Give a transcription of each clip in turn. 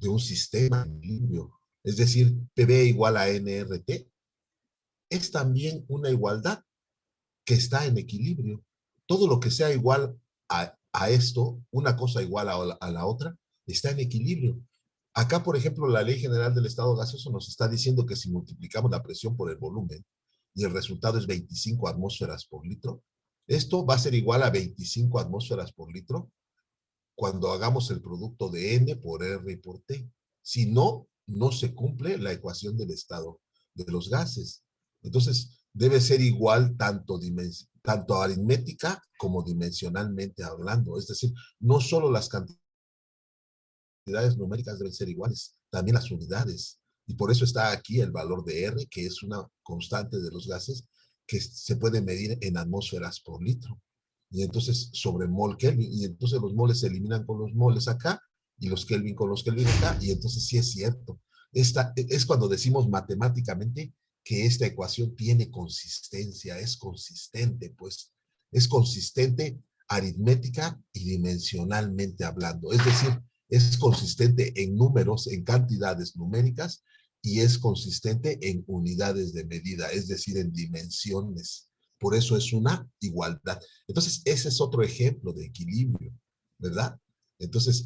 de un sistema en equilibrio. Es decir, PV igual a NRT, es también una igualdad que está en equilibrio. Todo lo que sea igual a esto, una cosa igual a la otra, está en equilibrio. Acá, por ejemplo, la Ley General del Estado Gaseoso nos está diciendo que si multiplicamos la presión por el volumen y el resultado es 25 atmósferas por litro, esto va a ser igual a 25 atmósferas por litro cuando hagamos el producto de N por R y por T. Si no, no se cumple la ecuación del estado de los gases. Entonces, debe ser igual tanto aritmética como dimensionalmente hablando. Es decir, no solo las cantidades numéricas deben ser iguales, también las unidades. Y por eso está aquí el valor de R, que es una constante de los gases que se puede medir en atmósferas por litro. Y entonces sobre mol Kelvin, y entonces los moles se eliminan con los moles acá, y los Kelvin con los Kelvin acá, y entonces sí es cierto. Esta es cuando decimos matemáticamente que esta ecuación tiene consistencia, es consistente, pues, es consistente aritmética y dimensionalmente hablando. Es decir, es consistente en números, en cantidades numéricas, y es consistente en unidades de medida, es decir, en dimensiones. Por eso es una igualdad. Entonces, ese es otro ejemplo de equilibrio, ¿verdad? Entonces,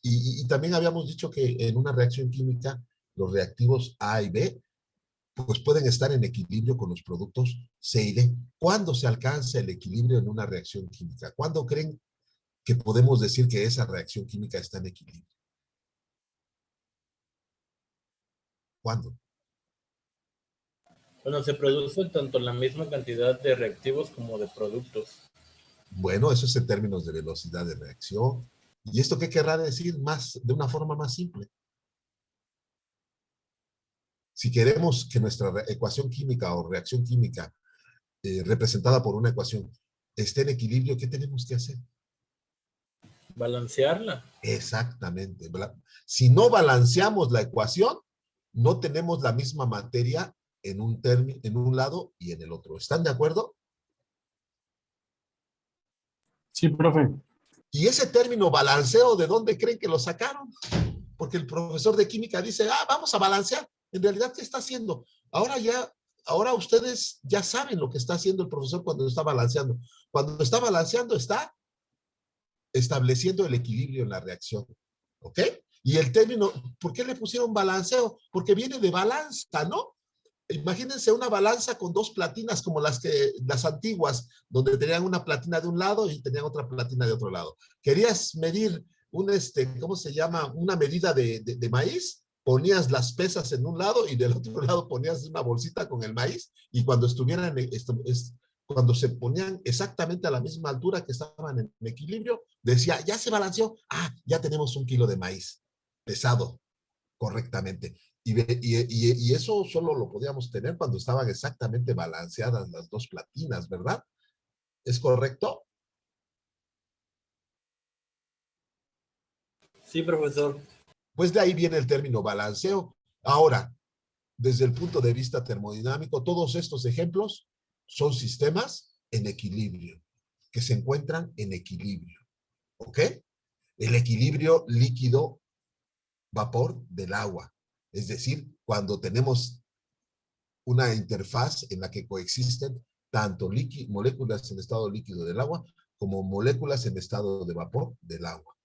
y también habíamos dicho que en una reacción química, los reactivos A y B, pues pueden estar en equilibrio con los productos C y D. ¿Cuándo se alcanza el equilibrio en una reacción química? ¿Cuándo creen que podemos decir que esa reacción química está en equilibrio? ¿Cuándo? Cuando se produce tanto la misma cantidad de reactivos como de productos. Bueno, eso es en términos de velocidad de reacción. ¿Y esto qué querrá decir de una forma más simple? Si queremos que nuestra ecuación química o reacción química representada por una ecuación esté en equilibrio, ¿qué tenemos que hacer? Balancearla. Exactamente. Si no balanceamos la ecuación, no tenemos la misma materia en un lado y en el otro. ¿Están de acuerdo? Sí, profe. Y ese término balanceo, ¿de dónde creen que lo sacaron? Porque el profesor de química dice, vamos a balancear. En realidad, ¿qué está haciendo? Ahora ustedes ya saben lo que está haciendo el profesor cuando está balanceando. Cuando está balanceando, está estableciendo el equilibrio en la reacción. ¿Ok? Y el término, ¿por qué le pusieron balanceo? Porque viene de balanza, ¿no? Imagínense una balanza con dos platinas como las antiguas, donde tenían una platina de un lado y tenían otra platina de otro lado. Querías medir ¿cómo se llama? Una medida de maíz, ponías las pesas en un lado y del otro lado ponías una bolsita con el maíz, y cuando cuando se ponían exactamente a la misma altura, que estaban en equilibrio, decía, ya se balanceó, ya tenemos 1 kilo de maíz pesado correctamente. Y eso solo lo podíamos tener cuando estaban exactamente balanceadas las dos platinas, ¿verdad? ¿Es correcto? Sí, profesor. Pues de ahí viene el término balanceo. Ahora, desde el punto de vista termodinámico, todos estos ejemplos son sistemas en equilibrio, que se encuentran en equilibrio. ¿Ok? El equilibrio líquido-vapor del agua. Es decir, cuando tenemos una interfaz en la que coexisten tanto moléculas en estado líquido del agua como moléculas en estado de vapor del agua.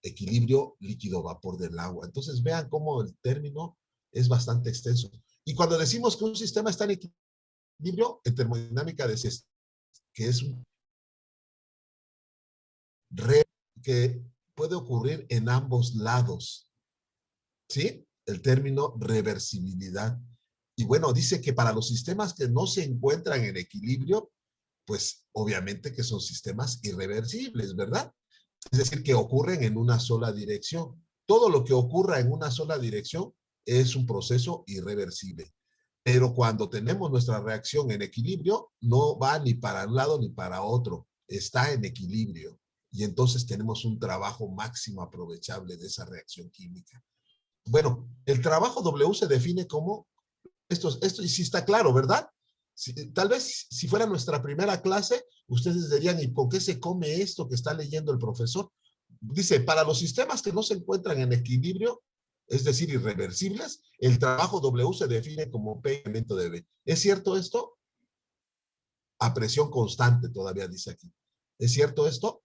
Equilibrio líquido-vapor del agua. Entonces vean cómo el término es bastante extenso. Y cuando decimos que un sistema está en equilibrio, en termodinámica decimos que es un que puede ocurrir en ambos lados. ¿Sí? El término reversibilidad. Y bueno, dice que para los sistemas que no se encuentran en equilibrio, pues obviamente que son sistemas irreversibles, ¿verdad? Es decir, que ocurren en una sola dirección. Todo lo que ocurra en una sola dirección es un proceso irreversible. Pero cuando tenemos nuestra reacción en equilibrio, no va ni para un lado ni para otro, está en equilibrio. Y entonces tenemos un trabajo máximo aprovechable de esa reacción química. Bueno, el trabajo W se define como, esto sí está claro, ¿verdad? Tal vez si fuera nuestra primera clase, ustedes dirían, ¿y con qué se come esto que está leyendo el profesor? Dice, para los sistemas que no se encuentran en equilibrio, es decir, irreversibles, el trabajo W se define como P incremento de B. ¿Es cierto esto? A presión constante, todavía dice aquí. ¿Es cierto esto?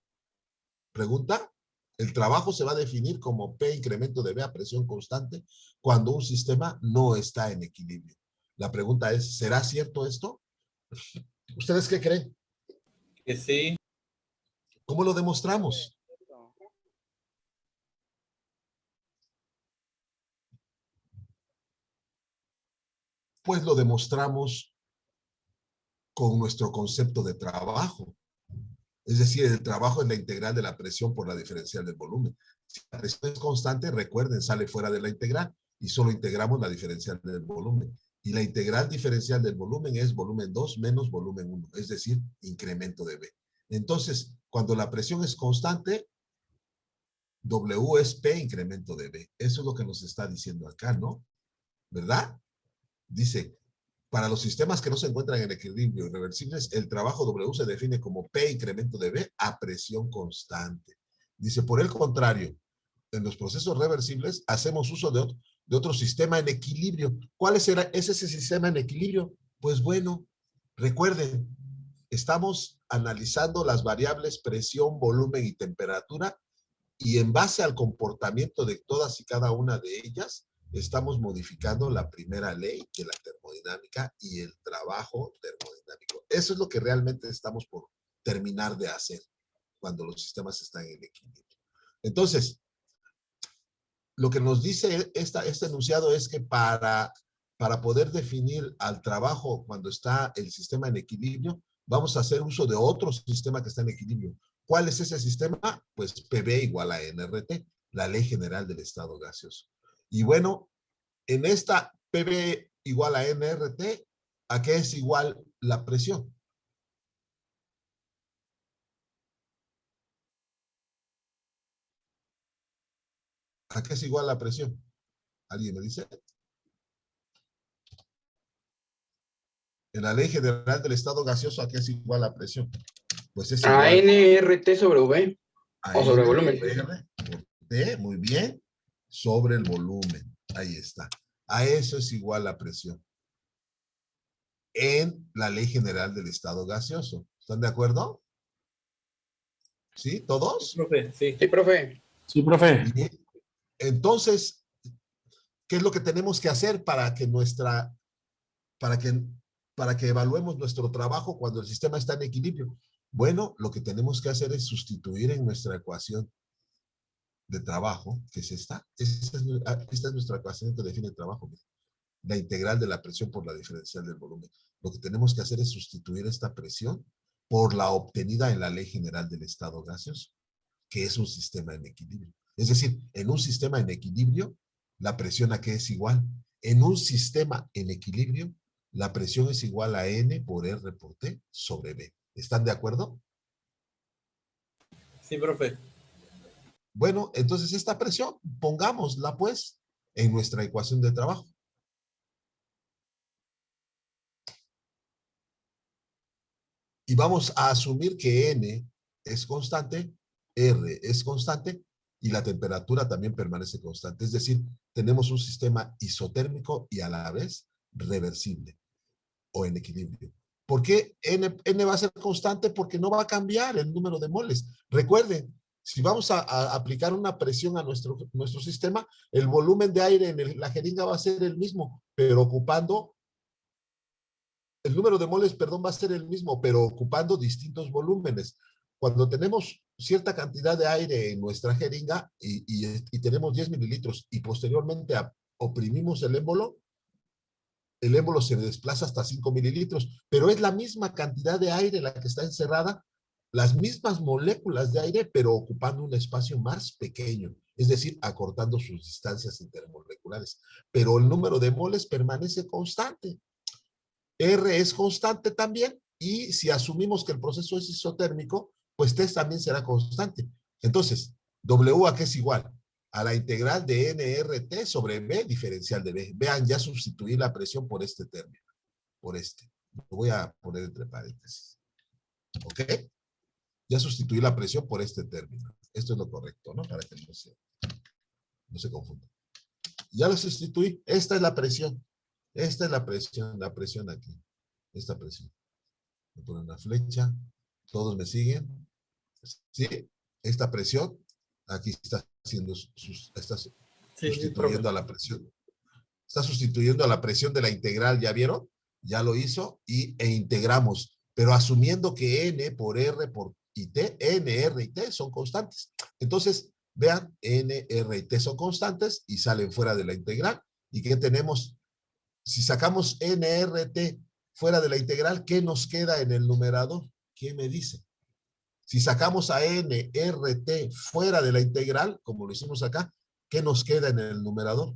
Pregunta. El trabajo se va a definir como P incremento de B a presión constante cuando un sistema no está en equilibrio. La pregunta es, ¿será cierto esto? ¿Ustedes qué creen? Que sí. ¿Cómo lo demostramos? Pues lo demostramos con nuestro concepto de trabajo. Es decir, el trabajo es la integral de la presión por la diferencial del volumen. Si la presión es constante, recuerden, sale fuera de la integral y solo integramos la diferencial del volumen. Y la integral diferencial del volumen es volumen 2 menos volumen 1, es decir, incremento de B. Entonces, cuando la presión es constante, W es P incremento de B. Eso es lo que nos está diciendo acá, ¿no? ¿Verdad? Dice, para los sistemas que no se encuentran en equilibrio irreversibles, el trabajo W se define como P incremento de B a presión constante. Dice, por el contrario, en los procesos reversibles hacemos uso de otro sistema en equilibrio. ¿Cuál es ese sistema en equilibrio? Pues bueno, recuerden, estamos analizando las variables presión, volumen y temperatura y en base al comportamiento de todas y cada una de ellas, estamos modificando la primera ley de la termodinámica y el trabajo termodinámico. Eso es lo que realmente estamos por terminar de hacer cuando los sistemas están en equilibrio. Entonces, lo que nos dice este enunciado es que para poder definir al trabajo cuando está el sistema en equilibrio, vamos a hacer uso de otro sistema que está en equilibrio. ¿Cuál es ese sistema? Pues PV igual a NRT, la ley general del estado gaseoso. Y bueno, en esta PV igual a NRT, ¿a qué es igual la presión? ¿A qué es igual la presión? ¿Alguien me dice? En la ley general del estado gaseoso, ¿a qué es igual la presión? Pues es A igual NRT sobre V a o sobre N volumen. por R por T, muy bien, sobre el volumen. Ahí está. A eso es igual la presión. En la ley general del estado gaseoso. ¿Están de acuerdo? ¿Sí? ¿Todos? Profe, sí. Sí, profe. Sí, profe. Bien. Entonces, ¿qué es lo que tenemos que hacer para que para que evaluemos nuestro trabajo cuando el sistema está en equilibrio? Bueno, lo que tenemos que hacer es sustituir en nuestra ecuación de trabajo, que es esta. Esta es nuestra ecuación que define el trabajo. La integral de la presión por la diferencial del volumen. Lo que tenemos que hacer es sustituir esta presión por la obtenida en la ley general del estado gaseoso, que es un sistema en equilibrio. Es decir, en un sistema en equilibrio, la presión a qué es igual. En un sistema en equilibrio, la presión es igual a N por R por T sobre B. ¿Están de acuerdo? Sí, profe. Bueno, entonces esta presión, pongámosla pues en nuestra ecuación de trabajo. Y vamos a asumir que N es constante, R es constante y la temperatura también permanece constante. Es decir, tenemos un sistema isotérmico y a la vez reversible o en equilibrio. ¿Por qué N va a ser constante? Porque no va a cambiar el número de moles. Recuerden, si vamos a aplicar una presión a nuestro sistema, el volumen de aire en la jeringa va a ser el mismo, pero ocupando, el número de moles, perdón, va a ser el mismo, pero ocupando distintos volúmenes. Cuando tenemos cierta cantidad de aire en nuestra jeringa y tenemos 10 mililitros y posteriormente oprimimos el émbolo se desplaza hasta 5 mililitros, pero es la misma cantidad de aire la que está encerrada, las mismas moléculas de aire, pero ocupando un espacio más pequeño, es decir, acortando sus distancias intermoleculares. Pero el número de moles permanece constante. R es constante también, y si asumimos que el proceso es isotérmico, pues T también será constante. Entonces, W a qué es igual? A la integral de NRT sobre B diferencial de B. Vean, ya sustituí la presión por este término, por este. Lo voy a poner entre paréntesis. ¿Ok? Ya sustituí la presión por este término. Esto es lo correcto, ¿no? Para que no se confunda. Ya lo sustituí. Esta es la presión. Esta es la presión aquí. Esta presión. Me ponen una flecha. Todos me siguen. ¿Sí? Esta presión, aquí está haciendo está Sí, sí, profe. sustituyendo a la presión. Está sustituyendo a la presión de la integral, ¿ya vieron? Ya lo hizo e integramos, pero asumiendo que N por R y T, N, R y T son constantes. Entonces, vean, N, R y T son constantes y salen fuera de la integral. ¿Y qué tenemos? Si sacamos N, R, T fuera de la integral, ¿qué nos queda en el numerador? ¿Quién me dice? Si sacamos a N, R, T fuera de la integral, como lo hicimos acá, ¿qué nos queda en el numerador?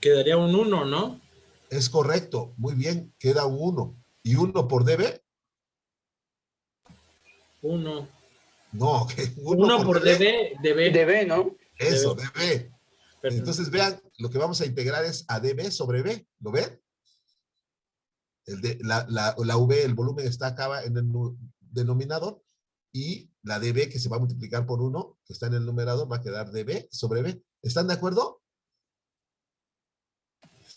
Quedaría un 1, ¿no? Es correcto, muy bien, queda un 1. ¿Y 1 por dB? 1. No, que 1 1 por por dB. dB. dB, ¿no? Eso, dB. dB. Entonces vean, lo que vamos a integrar es a dB sobre B. ¿Lo ven? La V, el volumen está acá en el denominador, y la dB que se va a multiplicar por 1, que está en el numerador, va a quedar dB sobre B. ¿Están de acuerdo?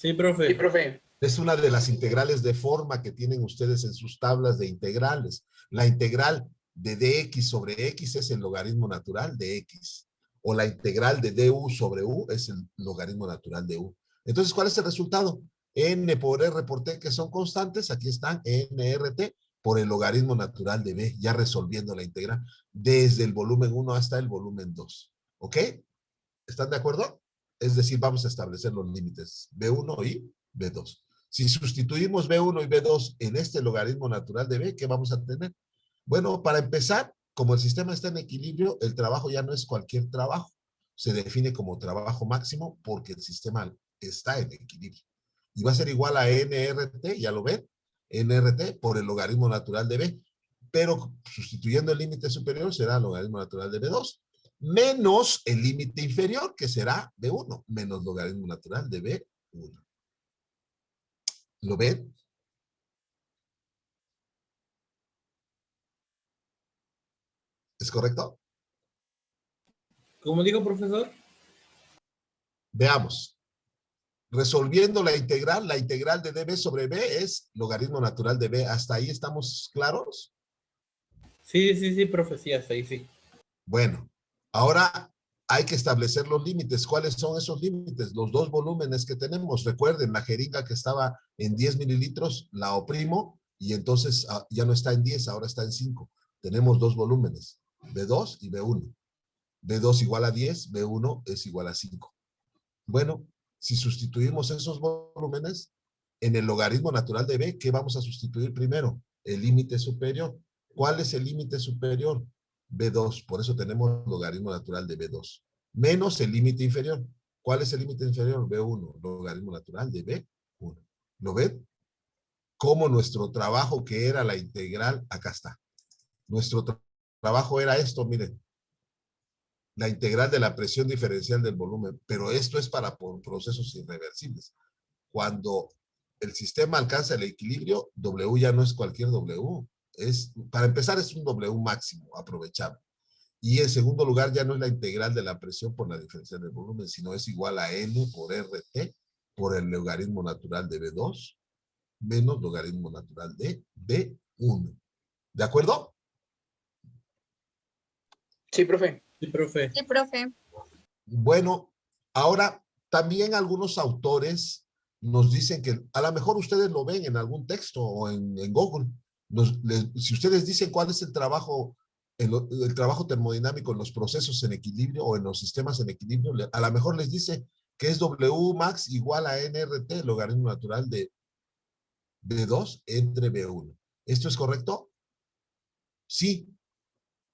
Sí, profe. Sí, profe. Es una de las integrales de forma que tienen ustedes en sus tablas de integrales. La integral de dx sobre x es el logaritmo natural de x. O la integral de du sobre u es el logaritmo natural de u. Entonces, ¿cuál es el resultado? N por R por T, que son constantes, aquí están, NRT, por el logaritmo natural de B, ya resolviendo la integral, desde el volumen 1 hasta el volumen 2. ¿Ok? ¿Están de acuerdo? Es decir, vamos a establecer los límites B1 y B2. Si sustituimos B1 y B2 en este logaritmo natural de B, ¿qué vamos a tener? Bueno, para empezar, como el sistema está en equilibrio, el trabajo ya no es cualquier trabajo. Se define como trabajo máximo porque el sistema está en equilibrio. Y va a ser igual a NRT, ya lo ven, NRT por el logaritmo natural de B. Pero sustituyendo el límite superior será el logaritmo natural de B2 menos el límite inferior, que será B1, menos logaritmo natural de B1. ¿Lo ven? ¿Es correcto? ¿Cómo dijo, profesor? Veamos. Resolviendo la integral de dB sobre B es logaritmo natural de B. ¿Hasta ahí estamos claros? Sí, profe, sí, hasta ahí sí. Bueno, ahora hay que establecer los límites. ¿Cuáles son esos límites? Los dos volúmenes que tenemos. Recuerden, la jeringa que estaba en 10 mililitros, la oprimo y entonces ya no está en 10, ahora está en 5. Tenemos dos volúmenes, B2 y B1. B2 igual a 10, B1 es igual a 5. Bueno, si sustituimos esos volúmenes en el logaritmo natural de B, ¿qué vamos a sustituir primero? El límite superior. ¿Cuál es el límite superior? B2, por eso tenemos logaritmo natural de B2. Menos el límite inferior. ¿Cuál es el límite inferior? B1, logaritmo natural de B1. ¿Lo ven? Como nuestro trabajo que era la integral, acá está. Nuestro trabajo era esto, miren. La integral de la presión diferencial del volumen, pero esto es para procesos irreversibles. Cuando el sistema alcanza el equilibrio, W ya no es cualquier W. Para empezar, es un W máximo, aprovechable. Y en segundo lugar, ya no es la integral de la presión por la diferencial del volumen, sino es igual a N por RT por el logaritmo natural de B2 menos logaritmo natural de B1. ¿De acuerdo? Sí, profe. Sí, profe. Sí, profe. Bueno, ahora también algunos autores nos dicen que a lo mejor ustedes lo ven en algún texto o en Google. Si ustedes dicen cuál es el trabajo, el trabajo termodinámico en los procesos en equilibrio o en los sistemas en equilibrio, a lo mejor les dice que es W max igual a NRT, logaritmo natural de B2 entre B1. ¿Esto es correcto? Sí,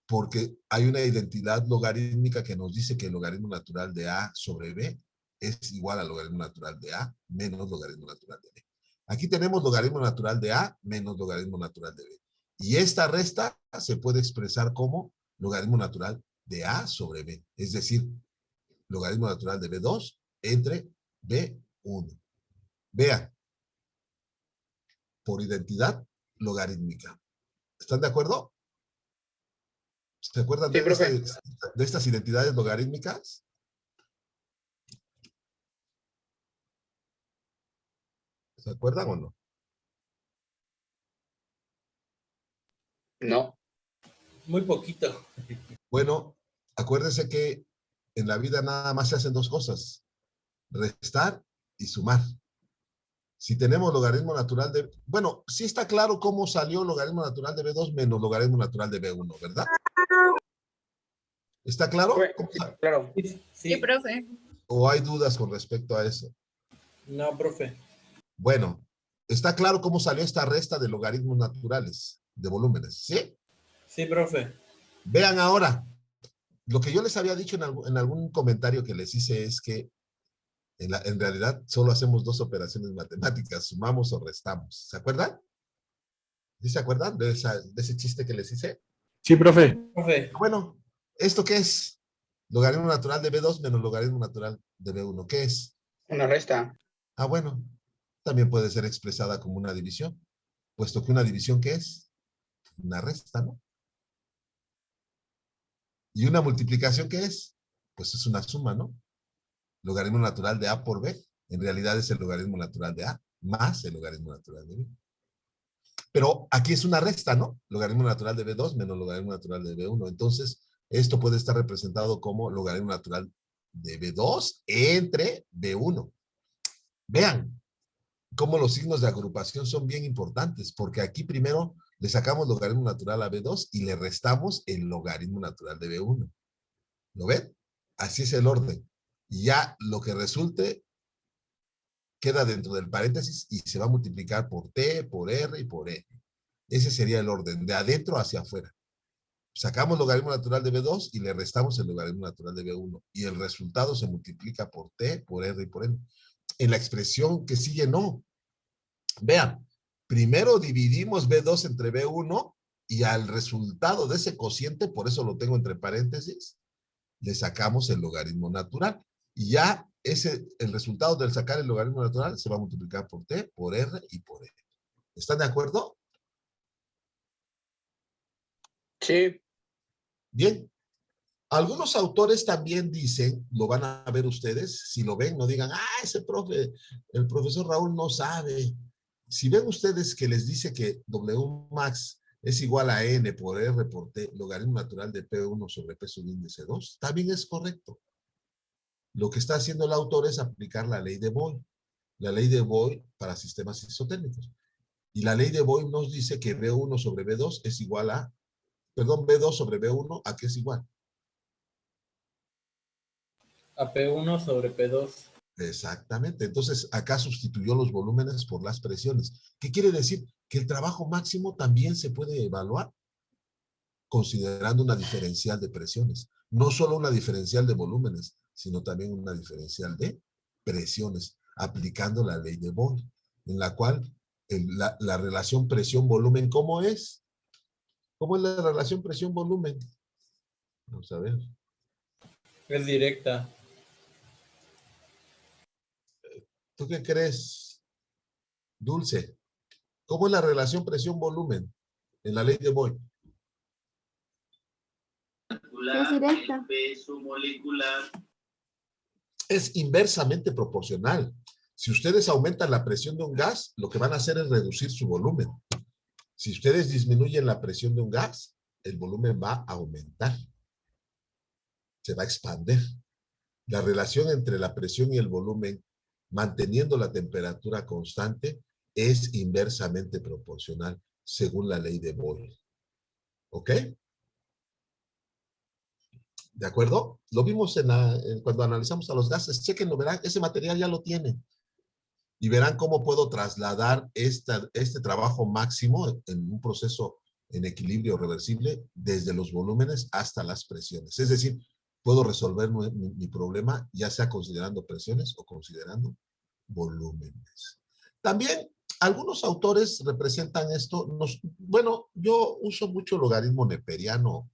porque hay una identidad logarítmica que nos dice que el logaritmo natural de A sobre B es igual al logaritmo natural de A menos logaritmo natural de B. Aquí tenemos logaritmo natural de A menos logaritmo natural de B. Y esta resta se puede expresar como logaritmo natural de A sobre B. Es decir, logaritmo natural de B2 entre B1. Vean, por identidad logarítmica. ¿Están de acuerdo? ¿Se acuerdan Sí, profe. de estas identidades logarítmicas? ¿Se acuerdan o no? No. Muy poquito. Bueno, acuérdense que en la vida nada más se hacen dos cosas, restar y sumar. Si tenemos logaritmo natural de... Bueno, sí está claro cómo salió logaritmo natural de B2 menos logaritmo natural de B1, ¿verdad? ¿Está claro? Sí, claro. Sí, Sí, profe. ¿O hay dudas con respecto a eso? No, profe. Bueno, está claro cómo salió esta resta de logaritmos naturales, de volúmenes, ¿sí? Sí, profe. Vean ahora, lo que yo les había dicho en algún comentario que les hice es que en realidad solo hacemos dos operaciones matemáticas, sumamos o restamos. ¿Se acuerdan? ¿Sí se acuerdan de ese chiste que les hice? Sí, profe. Profe. Bueno, ¿esto qué es? Logaritmo natural de B2 menos logaritmo natural de B1. ¿Qué es? Una resta. Ah, bueno, también puede ser expresada como una división, puesto que una división, ¿qué es? Una resta, ¿no? ¿Y una multiplicación qué es? Pues es una suma, ¿no? Logaritmo natural de A por B, en realidad es el logaritmo natural de A más el logaritmo natural de B. Pero aquí es una resta, ¿no? Logaritmo natural de B2 menos logaritmo natural de B1. Entonces, esto puede estar representado como logaritmo natural de B2 entre B1. Vean cómo los signos de agrupación son bien importantes, porque aquí primero le sacamos logaritmo natural a B2 y le restamos el logaritmo natural de B1. ¿Lo ven? Así es el orden. Y ya lo que resulte queda dentro del paréntesis y se va a multiplicar por T, por R y por N. Ese sería el orden, de adentro hacia afuera. Sacamos logaritmo natural de B2 y le restamos el logaritmo natural de B1. Y el resultado se multiplica por T, por R y por N. En la expresión que sigue, no. Vean, primero dividimos B2 entre B1 y al resultado de ese cociente, por eso lo tengo entre paréntesis, le sacamos el logaritmo natural. Y ya el resultado del sacar el logaritmo natural se va a multiplicar por T, por R y por N. ¿Están de acuerdo? Sí. Bien. Algunos autores también dicen, lo van a ver ustedes, si lo ven, no digan, ese profe, el profesor Raúl no sabe. Si ven ustedes que les dice que W max es igual a N por R por T, logaritmo natural de P1 sobre P sub índice 2, también es correcto. Lo que está haciendo el autor es aplicar la ley de Boyle. La ley de Boyle para sistemas isotérmicos. Y la ley de Boyle nos dice que B1 sobre B2 es igual a, perdón, B2 sobre B1, ¿a qué es igual? A P1 sobre P2. Exactamente. Entonces, acá sustituyó los volúmenes por las presiones. ¿Qué quiere decir? Que el trabajo máximo también se puede evaluar considerando una diferencial de presiones. No solo una diferencial de volúmenes, sino también una diferencial de presiones, aplicando la ley de Boyle, en la cual la relación presión-volumen, ¿cómo es? ¿Cómo es la relación presión-volumen? Vamos a ver. Es directa. ¿Tú qué crees, Dulce? ¿Cómo es la relación presión-volumen en la ley de Boyle? Es directa. Peso molecular. Es inversamente proporcional. Si ustedes aumentan la presión de un gas, lo que van a hacer es reducir su volumen. Si ustedes disminuyen la presión de un gas, el volumen va a aumentar. Se va a expandir. La relación entre la presión y el volumen, manteniendo la temperatura constante, es inversamente proporcional, según la ley de Boyle. ¿Ok? ¿De acuerdo? Lo vimos cuando analizamos a los gases. Chequenlo, verán, ese material ya lo tienen. Y verán cómo puedo trasladar este trabajo máximo en un proceso en equilibrio reversible desde los volúmenes hasta las presiones. Es decir, puedo resolver mi problema ya sea considerando presiones o considerando volúmenes. También algunos autores representan esto. Bueno, yo uso mucho logaritmo neperiano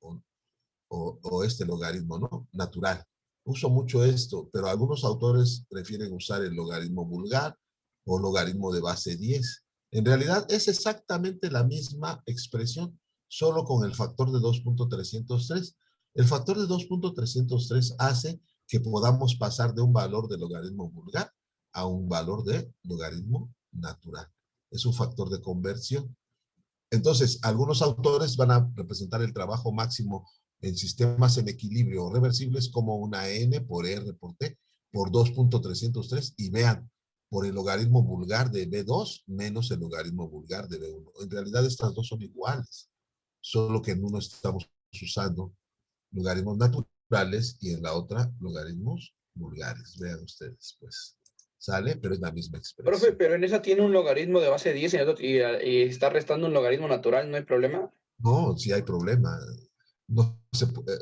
o este logaritmo, ¿no? Natural. Uso mucho esto, pero algunos autores prefieren usar el logaritmo vulgar o logaritmo de base 10. En realidad es exactamente la misma expresión, solo con el factor de 2.303. El factor de 2.303 hace que podamos pasar de un valor de logaritmo vulgar a un valor de logaritmo natural. Es un factor de conversión. Entonces, algunos autores van a representar el trabajo máximo en sistemas en equilibrio reversibles como una n por r por t por 2.303 y vean, por el logaritmo vulgar de B2 menos el logaritmo vulgar de B1. En realidad estas dos son iguales, solo que en uno estamos usando logaritmos naturales y en la otra logaritmos vulgares. Vean ustedes, pues. ¿Sale? Pero es la misma expresión. Profe, pero en esa tiene un logaritmo de base 10 y está restando un logaritmo natural, ¿no hay problema? No, sí hay problema. No se puede,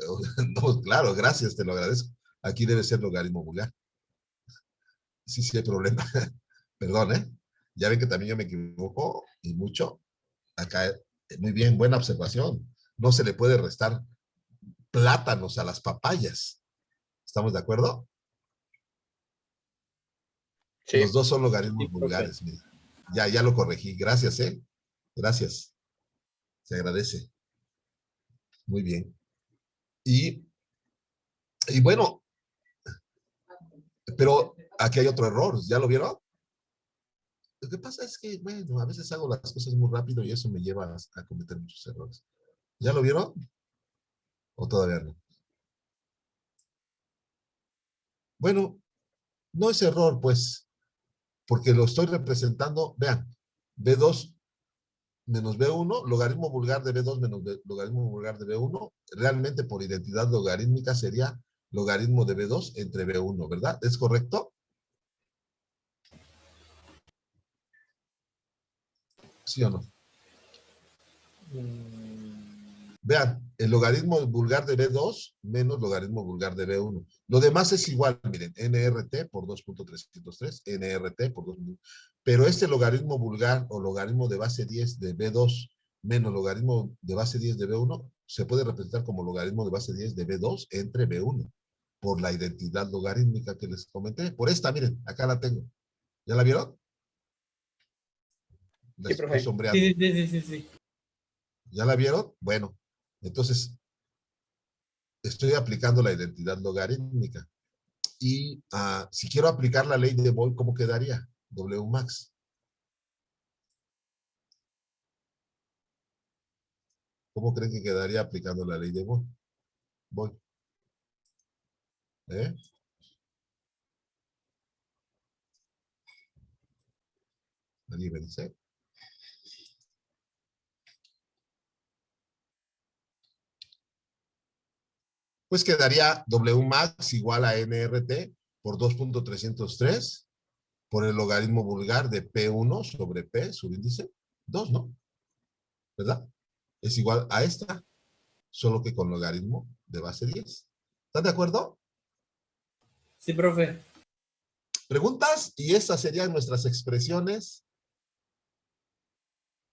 no, claro, gracias, te lo agradezco. Aquí debe ser logaritmo vulgar. Sí, sí hay problema. Perdón, ¿eh? Ya ven que también yo me equivoco y mucho. Acá, muy bien, buena observación. No se le puede restar plátanos a las papayas. ¿Estamos de acuerdo? Sí. Los dos son logaritmos Sí, profe. vulgares. Mira. Ya lo corregí. Gracias, ¿eh? Gracias. Se agradece. Muy bien. Y bueno, pero aquí hay otro error. ¿Ya lo vieron? Lo que pasa es que, bueno, a veces hago las cosas muy rápido y eso me lleva a cometer muchos errores. ¿Ya lo vieron? ¿O todavía no? Bueno, no es error, pues, porque lo estoy representando, vean, B2 menos B1, logaritmo vulgar de B2 menos logaritmo vulgar de B1, realmente por identidad logarítmica sería logaritmo de B2 entre B1, ¿verdad? ¿Es correcto? ¿Sí o no? Vean, el logaritmo vulgar de B2 menos logaritmo vulgar de B1. Lo demás es igual, miren, nRT por 2.303, nRT por 2. Pero este logaritmo vulgar o logaritmo de base 10 de B2 menos logaritmo de base 10 de B1 se puede representar como logaritmo de base 10 de B2 entre B1 por la identidad logarítmica que les comenté. Por esta, miren, acá la tengo. ¿Ya la vieron? La Sí, estoy profe. sombreando. Sí. ¿Ya la vieron? Bueno, entonces estoy aplicando la identidad logarítmica. Y si quiero aplicar la ley de Boyle, ¿cómo quedaría? W max. ¿Cómo creen que quedaría aplicando la ley de Boyle? Boyle. ¿Eh? ¿Nadie me dice? Pues quedaría W max igual a NRT por 2.303 por el logaritmo vulgar de P1 sobre P, subíndice, 2, ¿no? ¿Verdad? Es igual a esta, solo que con logaritmo de base 10. ¿Están de acuerdo? Sí, profe. ¿Preguntas? Y estas serían nuestras expresiones.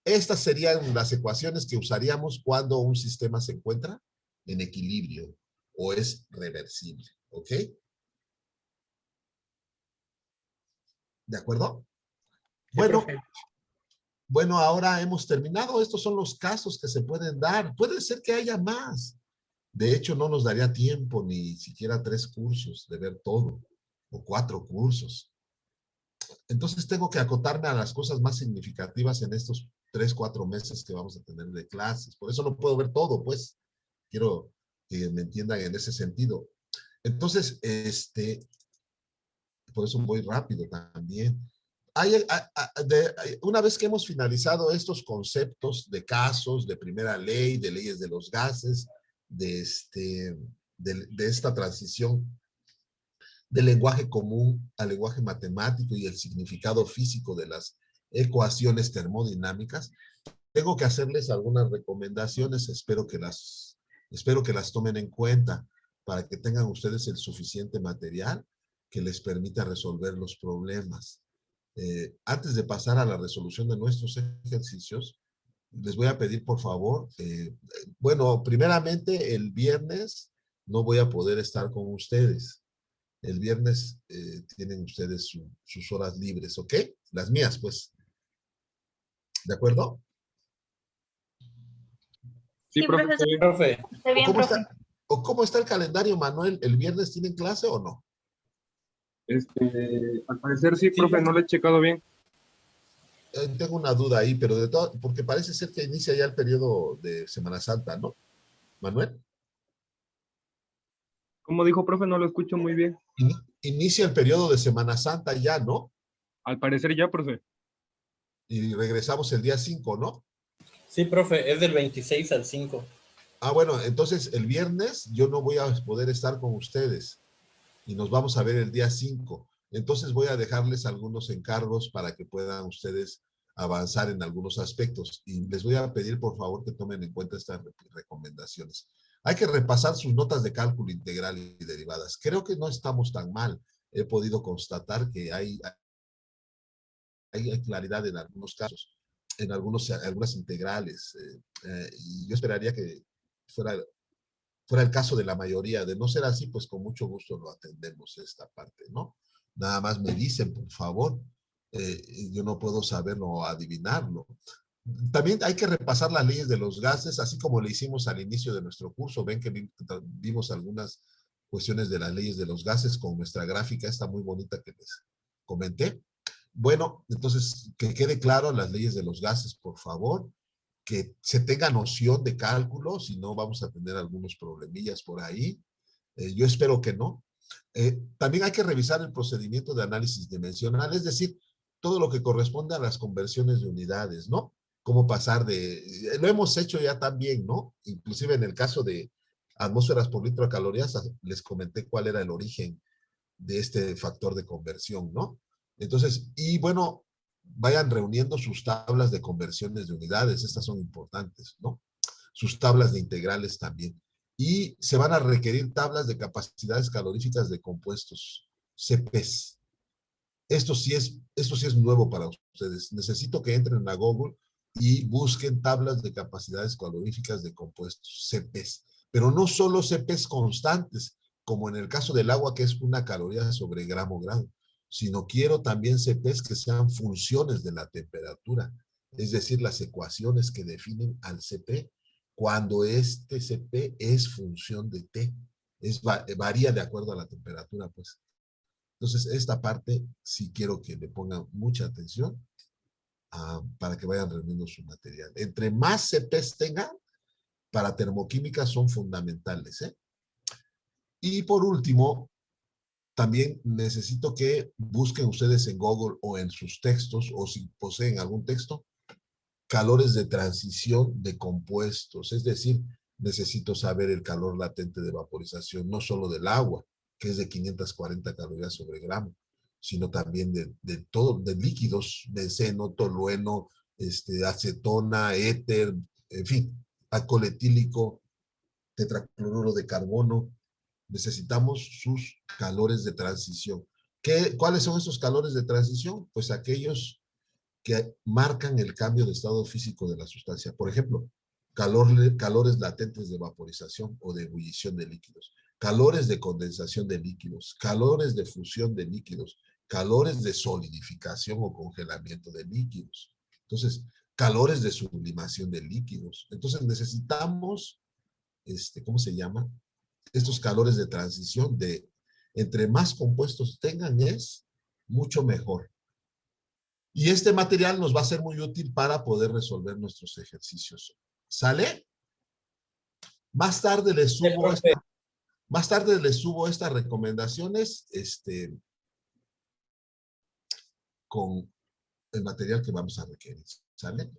Estas serían las ecuaciones que usaríamos cuando un sistema se encuentra en equilibrio o es reversible. ¿Ok? ¿De acuerdo? Sí, profe. Bueno, ahora hemos terminado. Estos son los casos que se pueden dar. Puede ser que haya más. De hecho, no nos daría tiempo ni siquiera 3 cursos de ver todo, o 4 cursos. Entonces tengo que acotarme a las cosas más significativas en estos 3, 4 meses que vamos a tener de clases. Por eso no puedo ver todo, pues. Quiero que me entiendan en ese sentido. Entonces, por eso voy rápido también. Una vez que hemos finalizado estos conceptos de casos, de primera ley, de leyes de los gases, de esta transición del lenguaje común al lenguaje matemático y el significado físico de las ecuaciones termodinámicas, tengo que hacerles algunas recomendaciones, espero que las tomen en cuenta para que tengan ustedes el suficiente material que les permita resolver los problemas. Antes de pasar a la resolución de nuestros ejercicios, les voy a pedir por favor, bueno, primeramente el viernes no voy a poder estar con ustedes. El viernes tienen ustedes sus horas libres, ¿ok? Las mías, pues. ¿De acuerdo? Sí, profe. Profe. Está bien, profe. ¿Cómo está el calendario, Manuel? ¿El viernes tienen clase o no? Al parecer sí, profe, no lo he checado bien. tengo una duda ahí, pero de todo, porque parece ser que inicia ya el periodo de Semana Santa, ¿no? Manuel. ¿Cómo dijo, profe? No lo escucho muy bien. Inicia el periodo de Semana Santa ya, ¿no? Al parecer ya, profe. Y regresamos el día 5, ¿no? Sí, profe, es del 26 al 5. Ah, bueno, entonces el viernes yo no voy a poder estar con ustedes y nos vamos a ver el día 5. Entonces voy a dejarles algunos encargos para que puedan ustedes avanzar en algunos aspectos y les voy a pedir por favor que tomen en cuenta estas recomendaciones. Hay que repasar sus notas de cálculo integral y derivadas. Creo que no estamos tan mal. He podido constatar que hay claridad en algunos casos, en algunas integrales. Y yo esperaría que fuera el caso de la mayoría. De no ser así, pues con mucho gusto lo atendemos esta parte, ¿no? Nada más me dicen, por favor. Yo no puedo saberlo o adivinarlo. También hay que repasar las leyes de los gases, así como le hicimos al inicio de nuestro curso. Ven que vimos algunas cuestiones de las leyes de los gases con nuestra gráfica esta muy bonita que les comenté. Bueno, entonces, que quede claro las leyes de los gases, por favor, que se tenga noción de cálculo, si no vamos a tener algunos problemillas por ahí. Yo espero que no. También hay que revisar el procedimiento de análisis dimensional, es decir, todo lo que corresponde a las conversiones de unidades, ¿no? Cómo pasar lo hemos hecho ya también, ¿no? Inclusive en el caso de atmósferas por litro de calorías, les comenté cuál era el origen de este factor de conversión, ¿no? Entonces, y bueno, vayan reuniendo sus tablas de conversiones de unidades, estas son importantes, ¿no? Sus tablas de integrales también. Y se van a requerir tablas de capacidades caloríficas de compuestos, CPs. Esto sí es nuevo para ustedes. Necesito que entren a Google y busquen tablas de capacidades caloríficas de compuestos, CPs. Pero no solo CPs constantes, como en el caso del agua, que es una caloría sobre gramo grado, sino quiero también CPs que sean funciones de la temperatura, es decir, las ecuaciones que definen al CP cuando este CP es función de T. Varía de acuerdo a la temperatura, pues. Entonces, esta parte sí quiero que le pongan mucha atención para que vayan reuniendo su material. Entre más CPs tengan, para termoquímica son fundamentales, ¿eh? Y por último, también necesito que busquen ustedes en Google o en sus textos, o si poseen algún texto, calores de transición de compuestos. Es decir, necesito saber el calor latente de vaporización, no solo del agua, que es de 540 calorías sobre gramo, sino también de todo, de líquidos, benceno, tolueno, acetona, éter, en fin, alcohol etílico, tetracloruro de carbono. Necesitamos sus calores de transición. ¿Cuáles son esos calores de transición? Pues aquellos que marcan el cambio de estado físico de la sustancia. Por ejemplo, calores latentes de vaporización o de ebullición de líquidos, calores de condensación de líquidos, calores de fusión de líquidos, calores de solidificación o congelamiento de líquidos. Entonces, calores de sublimación de líquidos. Entonces, necesitamos, ¿cómo se llama? Estos calores de transición entre más compuestos tengan es mucho mejor. Y este material nos va a ser muy útil para poder resolver nuestros ejercicios. ¿Sale? Más tarde les subo, estas recomendaciones con el material que vamos a requerir. ¿Sale?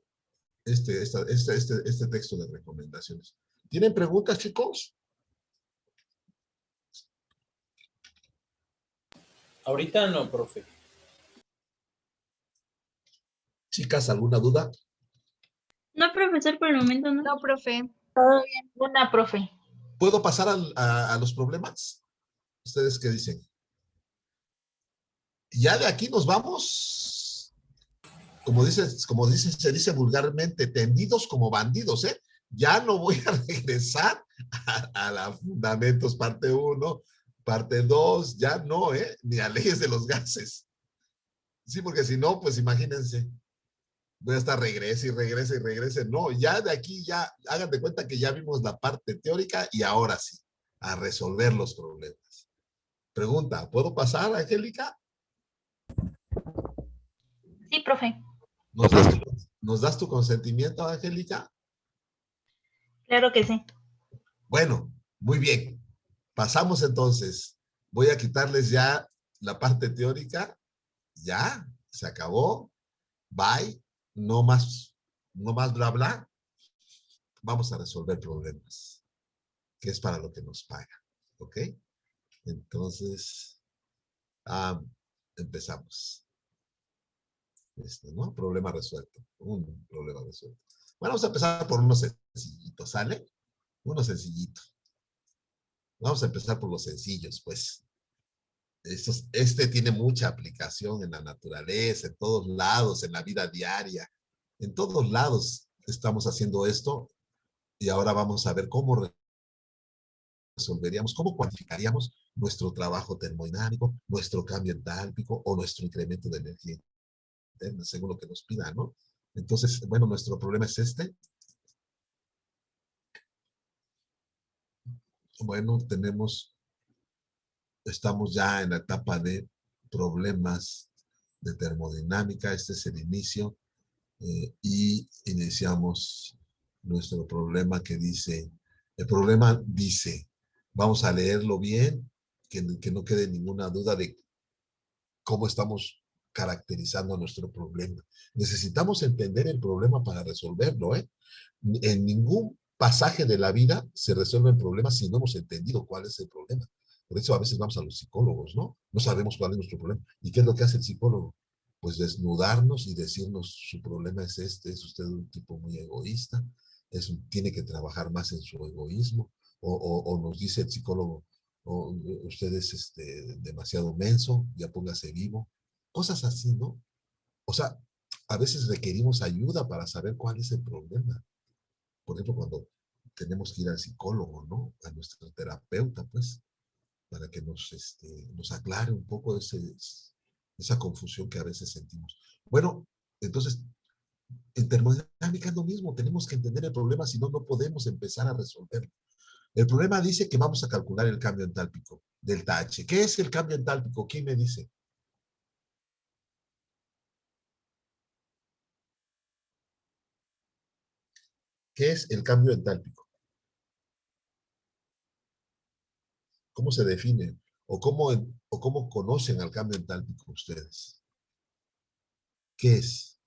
Este texto de recomendaciones. ¿Tienen preguntas, chicos? Ahorita no, profe. Chicas, ¿alguna duda? No, profesor, por el momento no. No, profe. Todo bien. Una, profe. ¿Puedo pasar a los problemas? ¿Ustedes qué dicen? Ya de aquí nos vamos, se dice vulgarmente, tendidos como bandidos, ¿eh? Ya no voy a regresar a la Fundamentos parte 1, parte 2, ya no, ¿eh? Ni a leyes de los gases. Sí, porque si no, pues imagínense, voy a estar regrese y regrese y regrese. No, ya de aquí ya, hagan de cuenta que ya vimos la parte teórica y ahora sí, a resolver los problemas. Pregunta, ¿puedo pasar, Angélica? Sí, profe. ¿Nos das tu consentimiento, Angélica? Claro que sí. Bueno, muy bien. Pasamos entonces. Voy a quitarles ya la parte teórica. Ya, se acabó. Bye. No más bla bla. Vamos a resolver problemas, que es para lo que nos pagan. ¿Ok? Entonces, empezamos. ¿No? Problema resuelto. Un problema resuelto. Bueno, vamos a empezar por uno sencillito, ¿sale? Uno sencillito. Vamos a empezar por los sencillos, pues. Este tiene mucha aplicación en la naturaleza, en todos lados, en la vida diaria. En todos lados estamos haciendo esto y ahora vamos a ver cómo resolveríamos, cómo cuantificaríamos nuestro trabajo termodinámico, nuestro cambio entálpico o nuestro incremento de energía interna, según lo que nos pida, ¿no? Entonces, bueno, nuestro problema es este. Bueno, estamos ya en la etapa de problemas de termodinámica. Este es el inicio y iniciamos nuestro problema que dice, el problema dice, vamos a leerlo bien, que no quede ninguna duda de cómo estamos caracterizando nuestro problema. Necesitamos entender el problema para resolverlo, ¿eh? En ningún pasaje de la vida se resuelven problemas si no hemos entendido cuál es el problema. Por eso a veces vamos a los psicólogos, ¿no? No sabemos cuál es nuestro problema. ¿Y qué es lo que hace el psicólogo? Pues desnudarnos y decirnos, su problema es este, es usted un tipo muy egoísta, tiene que trabajar más en su egoísmo, o nos dice el psicólogo, usted es demasiado menso, ya póngase vivo. Cosas así, ¿no? O sea, a veces requerimos ayuda para saber cuál es el problema. Por ejemplo, cuando tenemos que ir al psicólogo, ¿no? A nuestro terapeuta, pues, para que nos aclare un poco esa confusión que a veces sentimos. Bueno, entonces, en termodinámica es lo mismo, tenemos que entender el problema, si no, no podemos empezar a resolverlo. El problema dice que vamos a calcular el cambio entálpico, delta H. ¿Qué es el cambio entálpico? ¿Quién me dice? ¿Qué es el cambio entálpico? ¿Cómo se define? ¿O cómo conocen al cambio entálpico ustedes? ¿Qué es?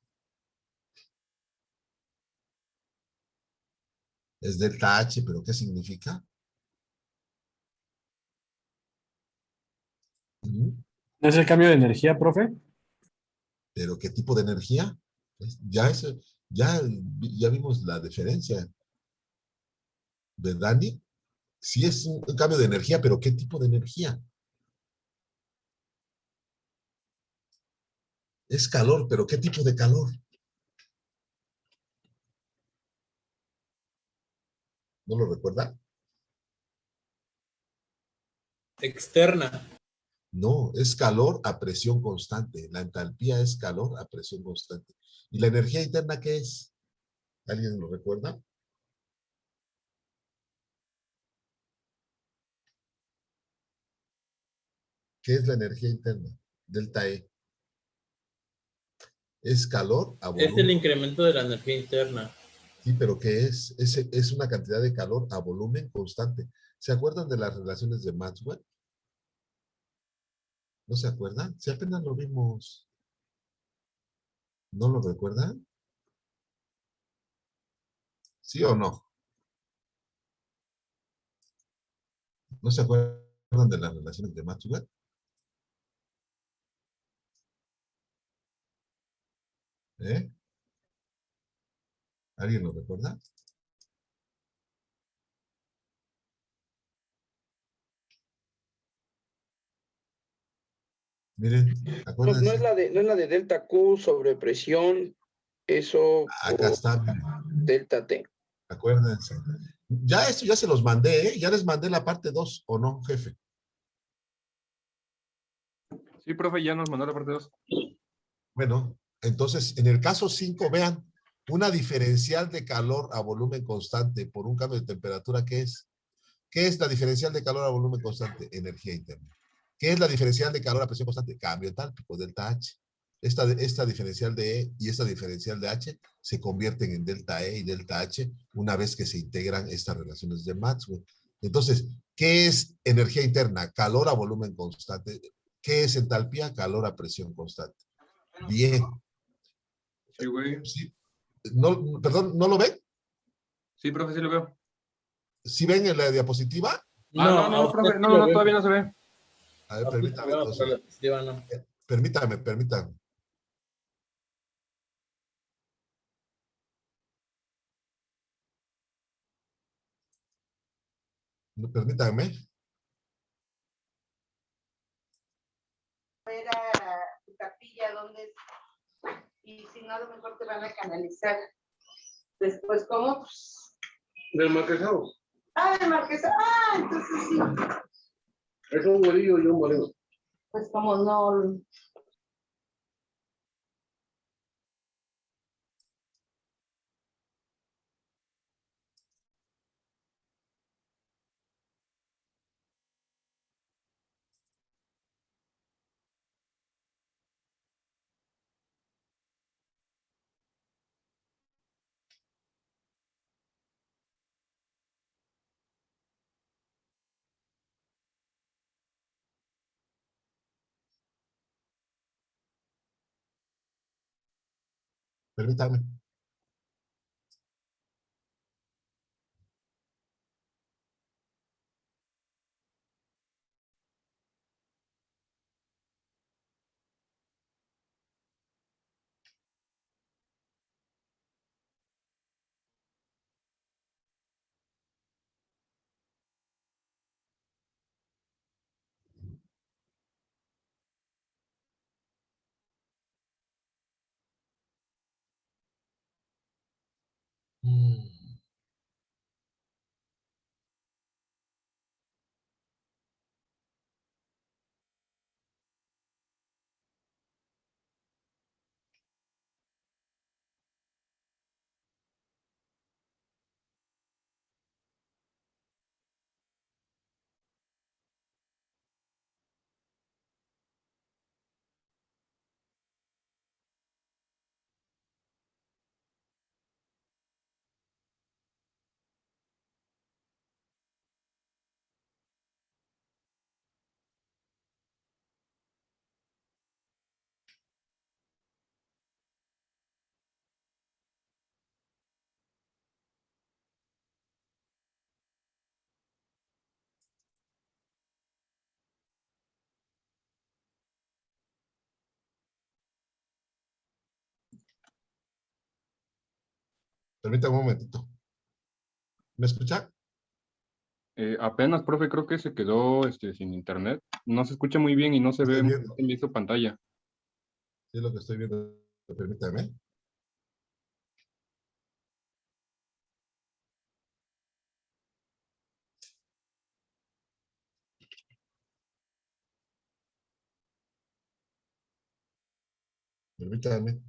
Es delta H, pero ¿qué significa? ¿No es el cambio de energía, profe? ¿Pero qué tipo de energía? Ya vimos la diferencia. ¿Verdad, Nick? Sí es un cambio de energía, pero ¿qué tipo de energía? Es calor, pero ¿qué tipo de calor? ¿No lo recuerda? Externa. No, es calor a presión constante. La entalpía es calor a presión constante. ¿Y la energía interna qué es? ¿Alguien lo recuerda? ¿Qué es la energía interna? Delta E. Es calor a Es el volumen. incremento de la energía interna. Sí, pero ¿qué es? Es una cantidad de calor a volumen constante. ¿Se acuerdan de las relaciones de Maxwell? ¿No se acuerdan? Si apenas lo vimos. ¿No lo recuerdan? ¿Sí o no? ¿No se acuerdan de las relaciones de Maxwell? ¿Eh? ¿Alguien lo recuerda? Miren, No, no acuérdense. no es la de delta Q sobre presión, eso Acá por está, miren. delta T. Acuérdense. Ya esto ya se los mandé, ¿eh? Ya les mandé la parte 2, ¿o no, jefe? Sí, profe, ya nos mandó la parte 2. Bueno, entonces, en el caso 5, vean, una diferencial de calor a volumen constante por un cambio de temperatura, ¿qué es? ¿Qué es la diferencial de calor a volumen constante? Energía interna. ¿Qué es la diferencial de calor a presión constante? Cambio entálpico, delta H. esta diferencial de E y esta diferencial de H se convierten en delta E y delta H una vez que se integran estas relaciones de Maxwell. Entonces, ¿qué es energía interna? Calor a volumen constante. ¿Qué es entalpía? Calor a presión constante. Bien. Sí, güey. Sí. No, perdón, ¿no lo ven? Sí, profe, sí lo veo. ¿Sí ven en la diapositiva? No, usted profe, sí no, lo no, ve. todavía no se ve. A ver, A usted permítame sí lo ve, pero entonces. la diapositiva no. Permítame. Permítanme. Ver a tu capilla dónde es, y si no, a lo mejor te van a canalizar. Después, ¿cómo? Pues, Del marquesado. de Marquesa. Entonces sí. Es un güerillo y un moreno. Pues como no. Permítame. Permítame un momentito. ¿Me escucha? Apenas, profe, creo que se quedó sin internet. No se escucha muy bien y no se Estoy ve muy viendo. bien en su pantalla. Sí, es lo que estoy viendo. Permítame. Permítame.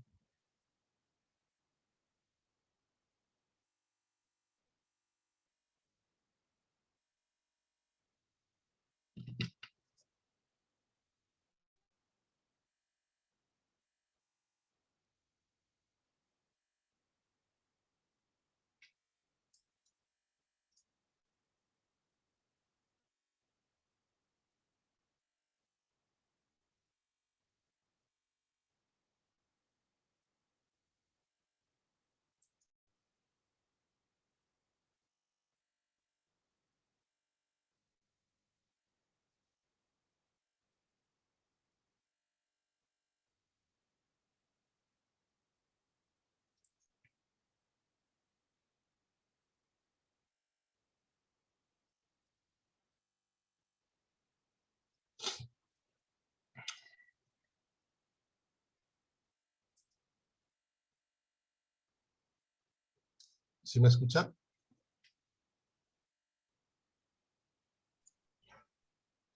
¿Sí me escucha?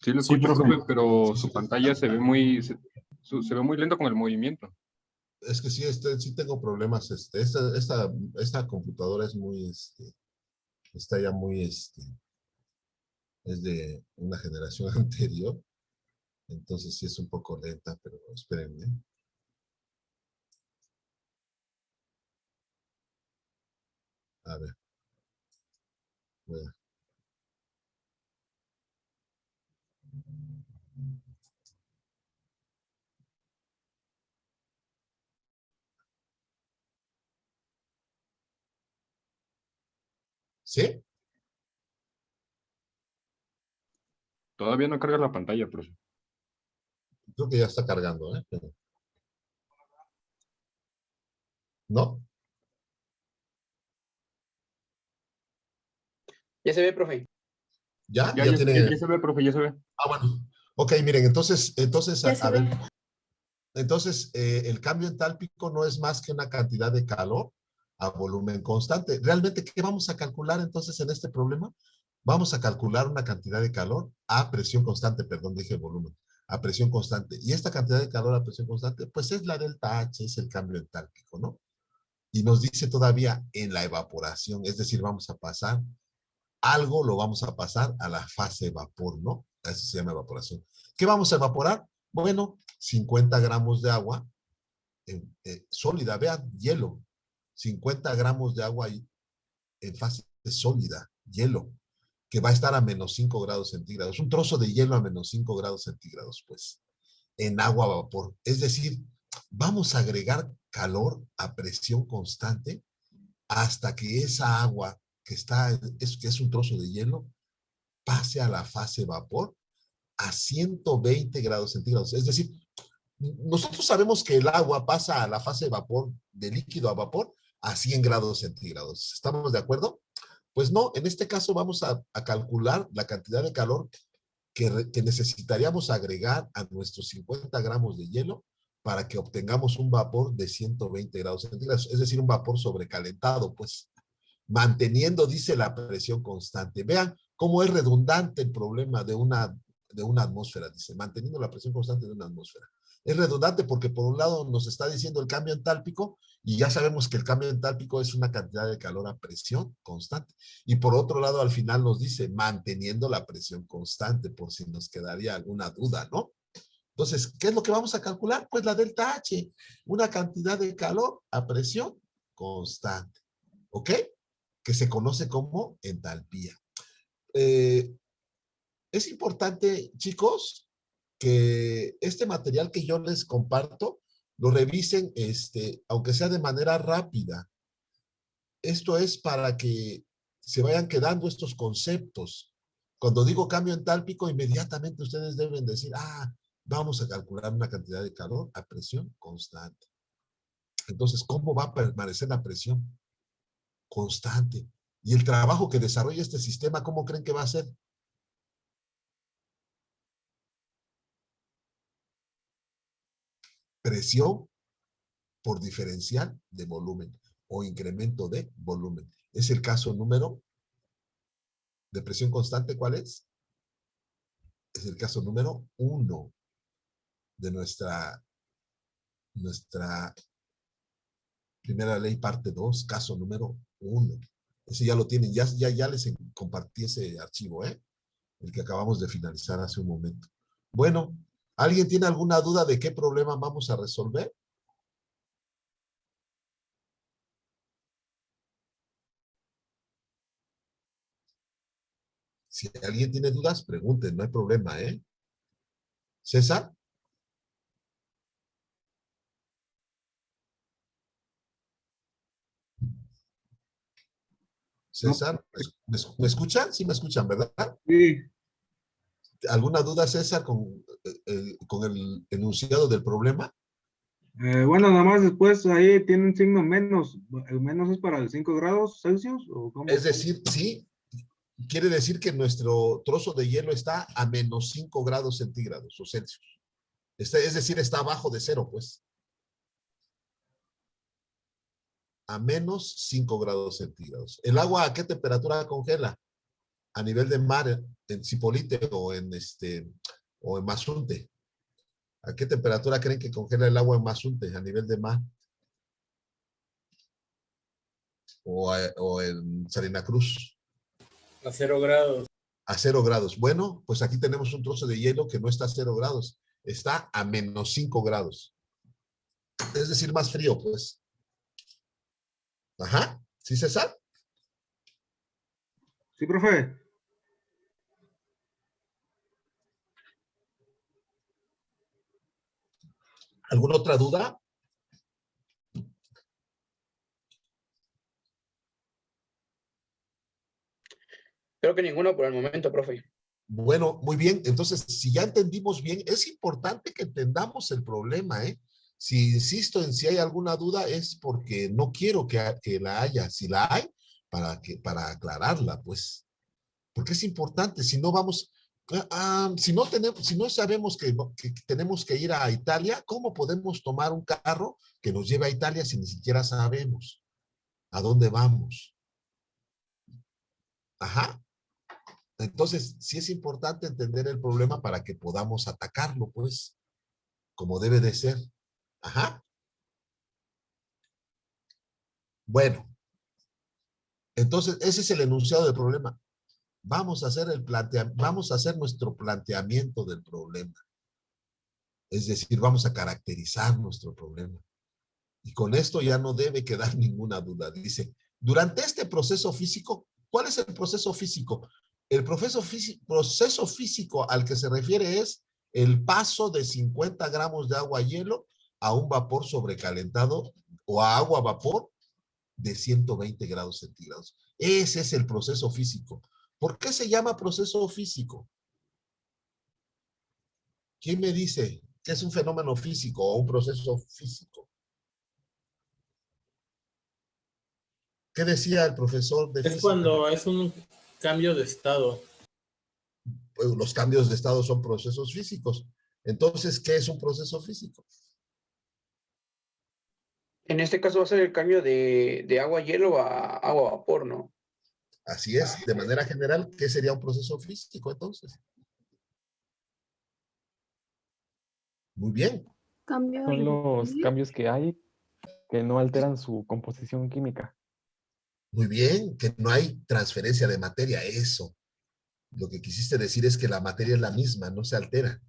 Sí lo Sí, escucho, profe. profe, pero Sí, su sí. pantalla se ve muy, se ve muy lento con el movimiento. Es que sí, sí tengo problemas. Esta computadora es muy, está ya muy, es de una generación anterior. Entonces sí es un poco lenta, pero espérenme. A ver. Bueno. ¿Sí? Todavía no carga la pantalla, profe. Creo que ya está cargando, ¿eh? ¿No? Ya se ve, profe. ¿Ya? Ya, ¿Ya ya, tiene? ya se ve, profe, ya se ve. Ah, bueno. Ok, miren, entonces, Ya se a ver, ve. entonces, el cambio entálpico no es más que una cantidad de calor a volumen constante. ¿Realmente qué vamos a calcular entonces en este problema? Vamos a calcular una cantidad de calor a presión constante, perdón, dije volumen, a presión constante. Y esta cantidad de calor a presión constante, pues es la delta H, es el cambio entálpico, ¿no? Y nos dice todavía en la evaporación, es decir, vamos a pasar, algo lo vamos a pasar a la fase vapor, ¿no? Eso se llama evaporación. ¿Qué vamos a evaporar? Bueno, 50 gramos de agua sólida, vean, hielo. 50 gramos de agua en fase sólida, hielo, que va a estar a menos 5 grados centígrados. Un trozo de hielo a menos 5 grados centígrados, pues, en agua a vapor. Es decir, vamos a agregar calor a presión constante hasta que esa agua que es un trozo de hielo, pase a la fase vapor a 120 grados centígrados. Es decir, nosotros sabemos que el agua pasa a la fase de vapor, de líquido a vapor, a 100 grados centígrados. ¿Estamos de acuerdo? Pues no, en este caso vamos a calcular la cantidad de calor que necesitaríamos agregar a nuestros 50 gramos de hielo para que obtengamos un vapor de 120 grados centígrados, es decir, un vapor sobrecalentado, pues, manteniendo, dice, la presión constante. Vean cómo es redundante el problema de una atmósfera, dice, manteniendo la presión constante de una atmósfera. Es redundante porque por un lado nos está diciendo el cambio entálpico y ya sabemos que el cambio entálpico es una cantidad de calor a presión constante. Y por otro lado al final nos dice manteniendo la presión constante, por si nos quedaría alguna duda, ¿no? Entonces, ¿qué es lo que vamos a calcular? Pues la delta H, una cantidad de calor a presión constante, ¿ok? Que se conoce como entalpía. Es importante, chicos, que este material que yo les comparto, lo revisen, aunque sea de manera rápida. Esto es para que se vayan quedando estos conceptos. Cuando digo cambio entálpico, inmediatamente ustedes deben decir, vamos a calcular una cantidad de calor a presión constante. Entonces, ¿cómo va a permanecer la presión constante? Y el trabajo que desarrolla este sistema, ¿cómo creen que va a ser? Presión por diferencial de volumen o incremento de volumen. Es el caso número de presión constante, ¿cuál es? Es el caso número 1 de nuestra primera ley parte 2, caso número 1. Ese ya lo tienen, ya les compartí ese archivo, el que acabamos de finalizar hace un momento. Bueno, ¿alguien tiene alguna duda de qué problema vamos a resolver? Si alguien tiene dudas, pregunten, no hay problema, ¿eh? ¿César? César, ¿me escuchan? Sí me escuchan, ¿verdad? Sí, ¿Alguna duda, César, con el enunciado del problema? Bueno, nada más después ahí tiene un signo menos. ¿El menos es para el 5 grados Celsius? ¿O cómo? Es decir, sí, quiere decir que nuestro trozo de hielo está a menos 5 grados centígrados o Celsius. Es decir, está abajo de cero, pues. A menos 5 grados centígrados. ¿El agua a qué temperatura congela? A nivel de mar, en Cipolite o en Mazunte. ¿A qué temperatura creen que congela el agua en Mazunte a nivel de mar? O en Salina Cruz. A 0 grados. A 0 grados. Bueno, pues aquí tenemos un trozo de hielo que no está a 0 grados. Está a menos 5 grados. Es decir, más frío, pues. Ajá. ¿Sí, César? Sí, profe. ¿Alguna otra duda? Creo que ninguno por el momento, profe. Bueno, muy bien. Entonces, si ya entendimos bien, es importante que entendamos el problema, ¿eh? Si insisto en si hay alguna duda, es porque no quiero que la haya. Si la hay, para aclararla, pues. Porque es importante. Si no vamos, si no sabemos que tenemos que ir a Italia, ¿cómo podemos tomar un carro que nos lleve a Italia si ni siquiera sabemos a dónde vamos? Ajá. Entonces, sí es importante entender el problema para que podamos atacarlo, pues, como debe de ser. Ajá. Bueno, entonces ese es el enunciado del problema. Vamos a hacer nuestro planteamiento del problema. Es decir, vamos a caracterizar nuestro problema. Y con esto ya no debe quedar ninguna duda. Dice, durante este proceso físico, ¿cuál es el proceso físico? El proceso físico al que se refiere es el paso de 50 gramos de agua a hielo a un vapor sobrecalentado o a agua a vapor de 120 grados centígrados. Ese es el proceso físico. ¿Por qué se llama proceso físico? ¿Quién me dice que es un fenómeno físico o un proceso físico? ¿Qué decía el profesor de Es física? cuando es un cambio de estado. Pues los cambios de estado son procesos físicos. Entonces, ¿qué es un proceso físico? En este caso va a ser el cambio de agua a hielo a agua a vapor, ¿no? Así es, de manera general, ¿qué sería un proceso físico entonces? Muy bien. Son los cambios que hay que no alteran su composición química. Muy bien, que no hay transferencia de materia, eso. Lo que quisiste decir es que la materia es la misma, no se altera.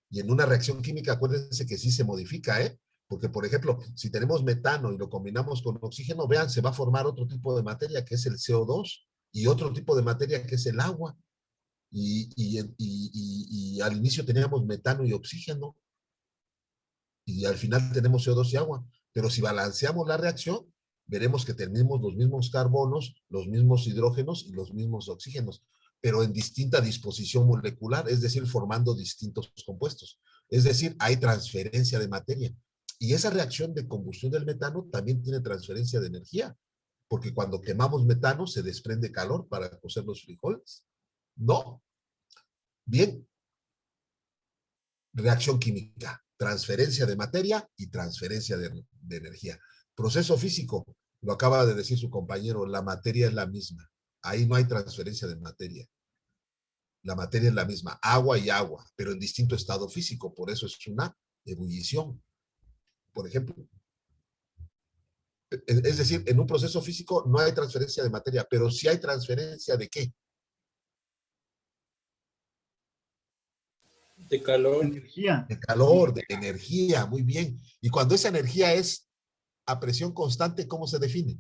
Y en una reacción química, acuérdense que sí se modifica, ¿eh? Porque, por ejemplo, si tenemos metano y lo combinamos con oxígeno, vean, se va a formar otro tipo de materia que es el CO2 y otro tipo de materia que es el agua. Y al inicio teníamos metano y oxígeno y al final tenemos CO2 y agua. Pero si balanceamos la reacción, veremos que tenemos los mismos carbonos, los mismos hidrógenos y los mismos oxígenos, pero en distinta disposición molecular, es decir, formando distintos compuestos. Es decir, hay transferencia de materia. Y esa reacción de combustión del metano también tiene transferencia de energía, porque cuando quemamos metano se desprende calor para cocer los frijoles. No. Bien. Reacción química, transferencia de materia y transferencia de energía. Proceso físico, lo acaba de decir su compañero, la materia es la misma. Ahí no hay transferencia de materia. La materia es la misma, agua y agua, pero en distinto estado físico, por eso es una ebullición. Por ejemplo, es decir, en un proceso físico no hay transferencia de materia, pero sí hay transferencia de ¿qué? De calor. Energía. De calor, de energía, muy bien. Y cuando esa energía es a presión constante, ¿cómo se define?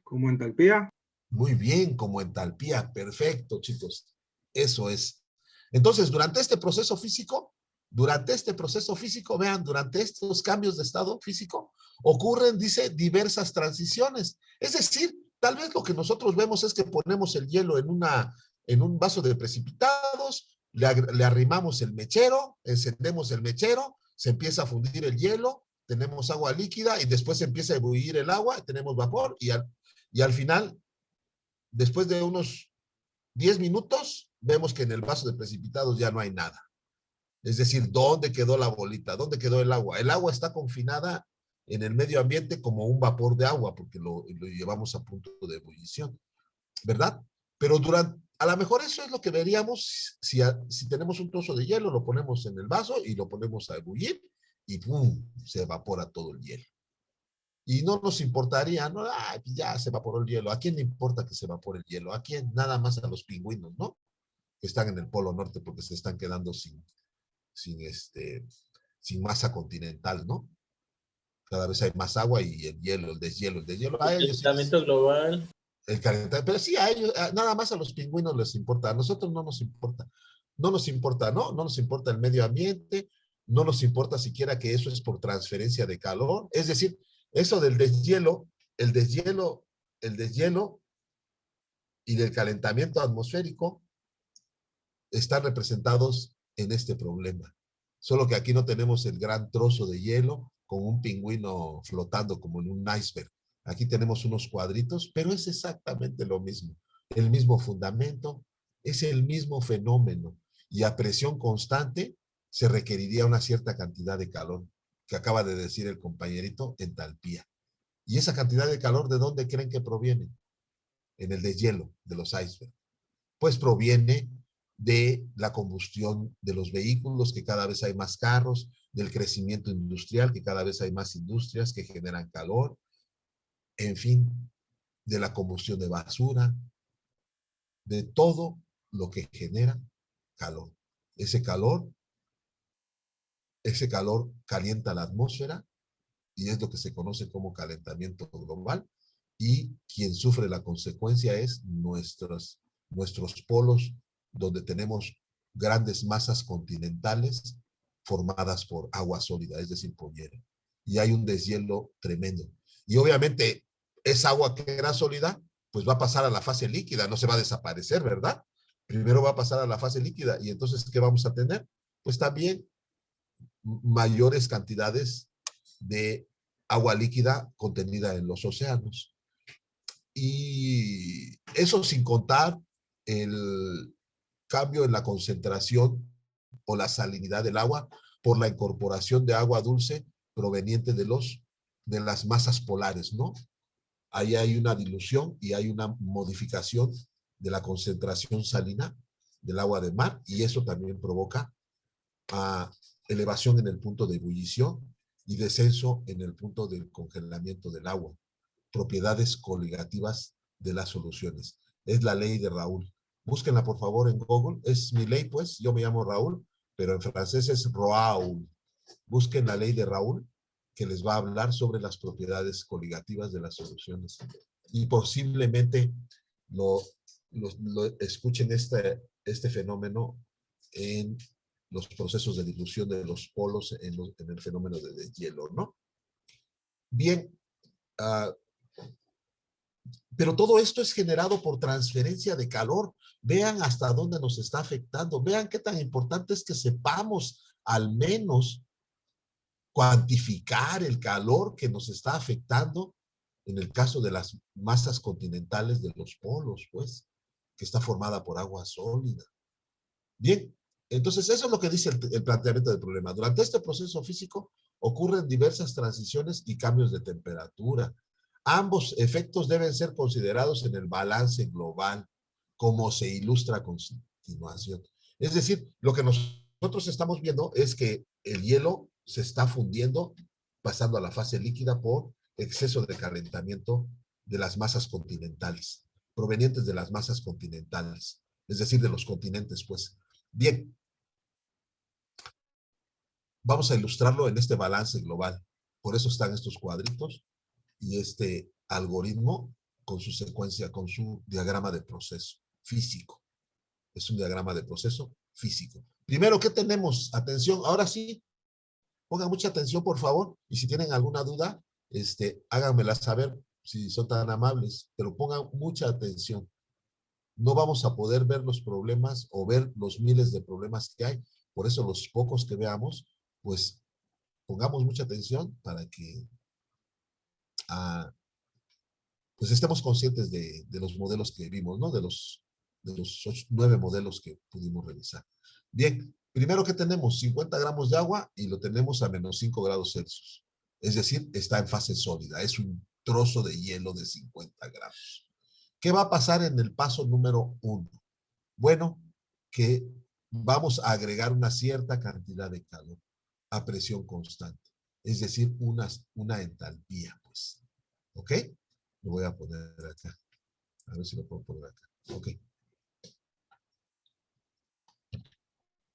Como entalpía. Muy bien, como entalpía. Perfecto, chicos. Eso es. Entonces, durante este proceso físico, vean, durante estos cambios de estado físico, ocurren, dice, diversas transiciones. Es decir, tal vez lo que nosotros vemos es que ponemos el hielo en un vaso de precipitados, le arrimamos el mechero, encendemos el mechero, se empieza a fundir el hielo, tenemos agua líquida y después empieza a ebullir el agua, tenemos vapor y al final, después de unos 10 minutos, vemos que en el vaso de precipitados ya no hay nada. Es decir, ¿dónde quedó la bolita? ¿Dónde quedó el agua? El agua está confinada en el medio ambiente como un vapor de agua, porque lo llevamos a punto de ebullición, ¿verdad? Pero a lo mejor eso es lo que veríamos si tenemos un trozo de hielo, lo ponemos en el vaso y lo ponemos a ebullir y ¡pum! Se evapora todo el hielo. Y no nos importaría, ¿no? Ay, ya se evaporó el hielo. ¿A quién le importa que se evapore el hielo? ¿A quién? Nada más a los pingüinos, ¿no? Que están en el Polo Norte porque se están quedando sin masa continental, ¿no? Cada vez hay más agua y el hielo, el deshielo, a El ellos sí calentamiento global. el calentamiento, pero sí a ellos, nada más a los pingüinos les importa, a nosotros no nos importa, no nos importa, no nos importa el medio ambiente, no nos importa siquiera que eso es por transferencia de calor, es decir, eso del deshielo, el deshielo, el deshielo y del calentamiento atmosférico están representados en este problema. Solo que aquí no tenemos el gran trozo de hielo con un pingüino flotando como en un iceberg. Aquí tenemos unos cuadritos, pero es exactamente lo mismo. El mismo fundamento, es el mismo fenómeno. Y a presión constante se requeriría una cierta cantidad de calor, que acaba de decir el compañerito, entalpía. ¿Y esa cantidad de calor de dónde creen que proviene? En el deshielo de los icebergs. Pues proviene de la combustión de los vehículos, que cada vez hay más carros, del crecimiento industrial, que cada vez hay más industrias que generan calor, en fin, de la combustión de basura, de todo lo que genera calor. Ese calor calienta la atmósfera y es lo que se conoce como calentamiento global, y quien sufre la consecuencia es nuestros polos, donde tenemos grandes masas continentales formadas por agua sólida, es decir, por hielo. Y hay un deshielo tremendo. Y obviamente esa agua que era sólida, pues va a pasar a la fase líquida, no se va a desaparecer, ¿verdad? Primero va a pasar a la fase líquida y entonces, ¿qué vamos a tener? Pues también mayores cantidades de agua líquida contenida en los océanos. Y eso sin contar el cambio en la concentración o la salinidad del agua por la incorporación de agua dulce proveniente de las masas polares, ¿no? Ahí hay una dilución y hay una modificación de la concentración salina del agua de mar, y eso también provoca elevación en el punto de ebullición y descenso en el punto del congelamiento del agua. Propiedades coligativas de las soluciones. Es la ley de Raoult. Búsquenla por favor en Google. Es mi ley, pues. Yo me llamo Raúl, pero en francés es Raoult. Busquen la ley de Raoult, que les va a hablar sobre las propiedades coligativas de las soluciones. Y posiblemente lo escuchen este fenómeno en los procesos de dilución de los polos en el fenómeno de deshielo, ¿no? Bien, pero todo esto es generado por transferencia de calor. Vean hasta dónde nos está afectando. Vean qué tan importante es que sepamos al menos cuantificar el calor que nos está afectando en el caso de las masas continentales de los polos, pues, que está formada por agua sólida. Bien, entonces eso es lo que dice el planteamiento del problema. Durante este proceso físico ocurren diversas transiciones y cambios de temperatura. Ambos efectos deben ser considerados en el balance global, como se ilustra a continuación. Es decir, lo que nosotros estamos viendo es que el hielo se está fundiendo, pasando a la fase líquida por exceso de calentamiento de las masas continentales, provenientes de las masas continentales, es decir, de los continentes, pues. Bien, vamos a ilustrarlo en este balance global. Por eso están estos cuadritos y este algoritmo con su secuencia, con su diagrama de proceso físico. Es un diagrama de proceso físico. Primero, ¿qué tenemos? Atención, ahora sí, pongan mucha atención, por favor, y si tienen alguna duda, háganmela saber si son tan amables, pero pongan mucha atención. No vamos a poder ver los problemas o ver los miles de problemas que hay. Por eso los pocos que veamos, pues pongamos mucha atención para que pues estemos conscientes de los modelos que vimos, ¿no? De los 9 modelos que pudimos revisar. Bien, primero que tenemos 50 gramos de agua y lo tenemos a menos 5 grados Celsius. Es decir, está en fase sólida. Es un trozo de hielo de 50 gramos. ¿Qué va a pasar en el paso número 1? Bueno, que vamos a agregar una cierta cantidad de calor a presión constante. Es decir, una entalpía, pues. ¿Ok? Lo voy a poner acá. A ver si lo puedo poner acá. Ok.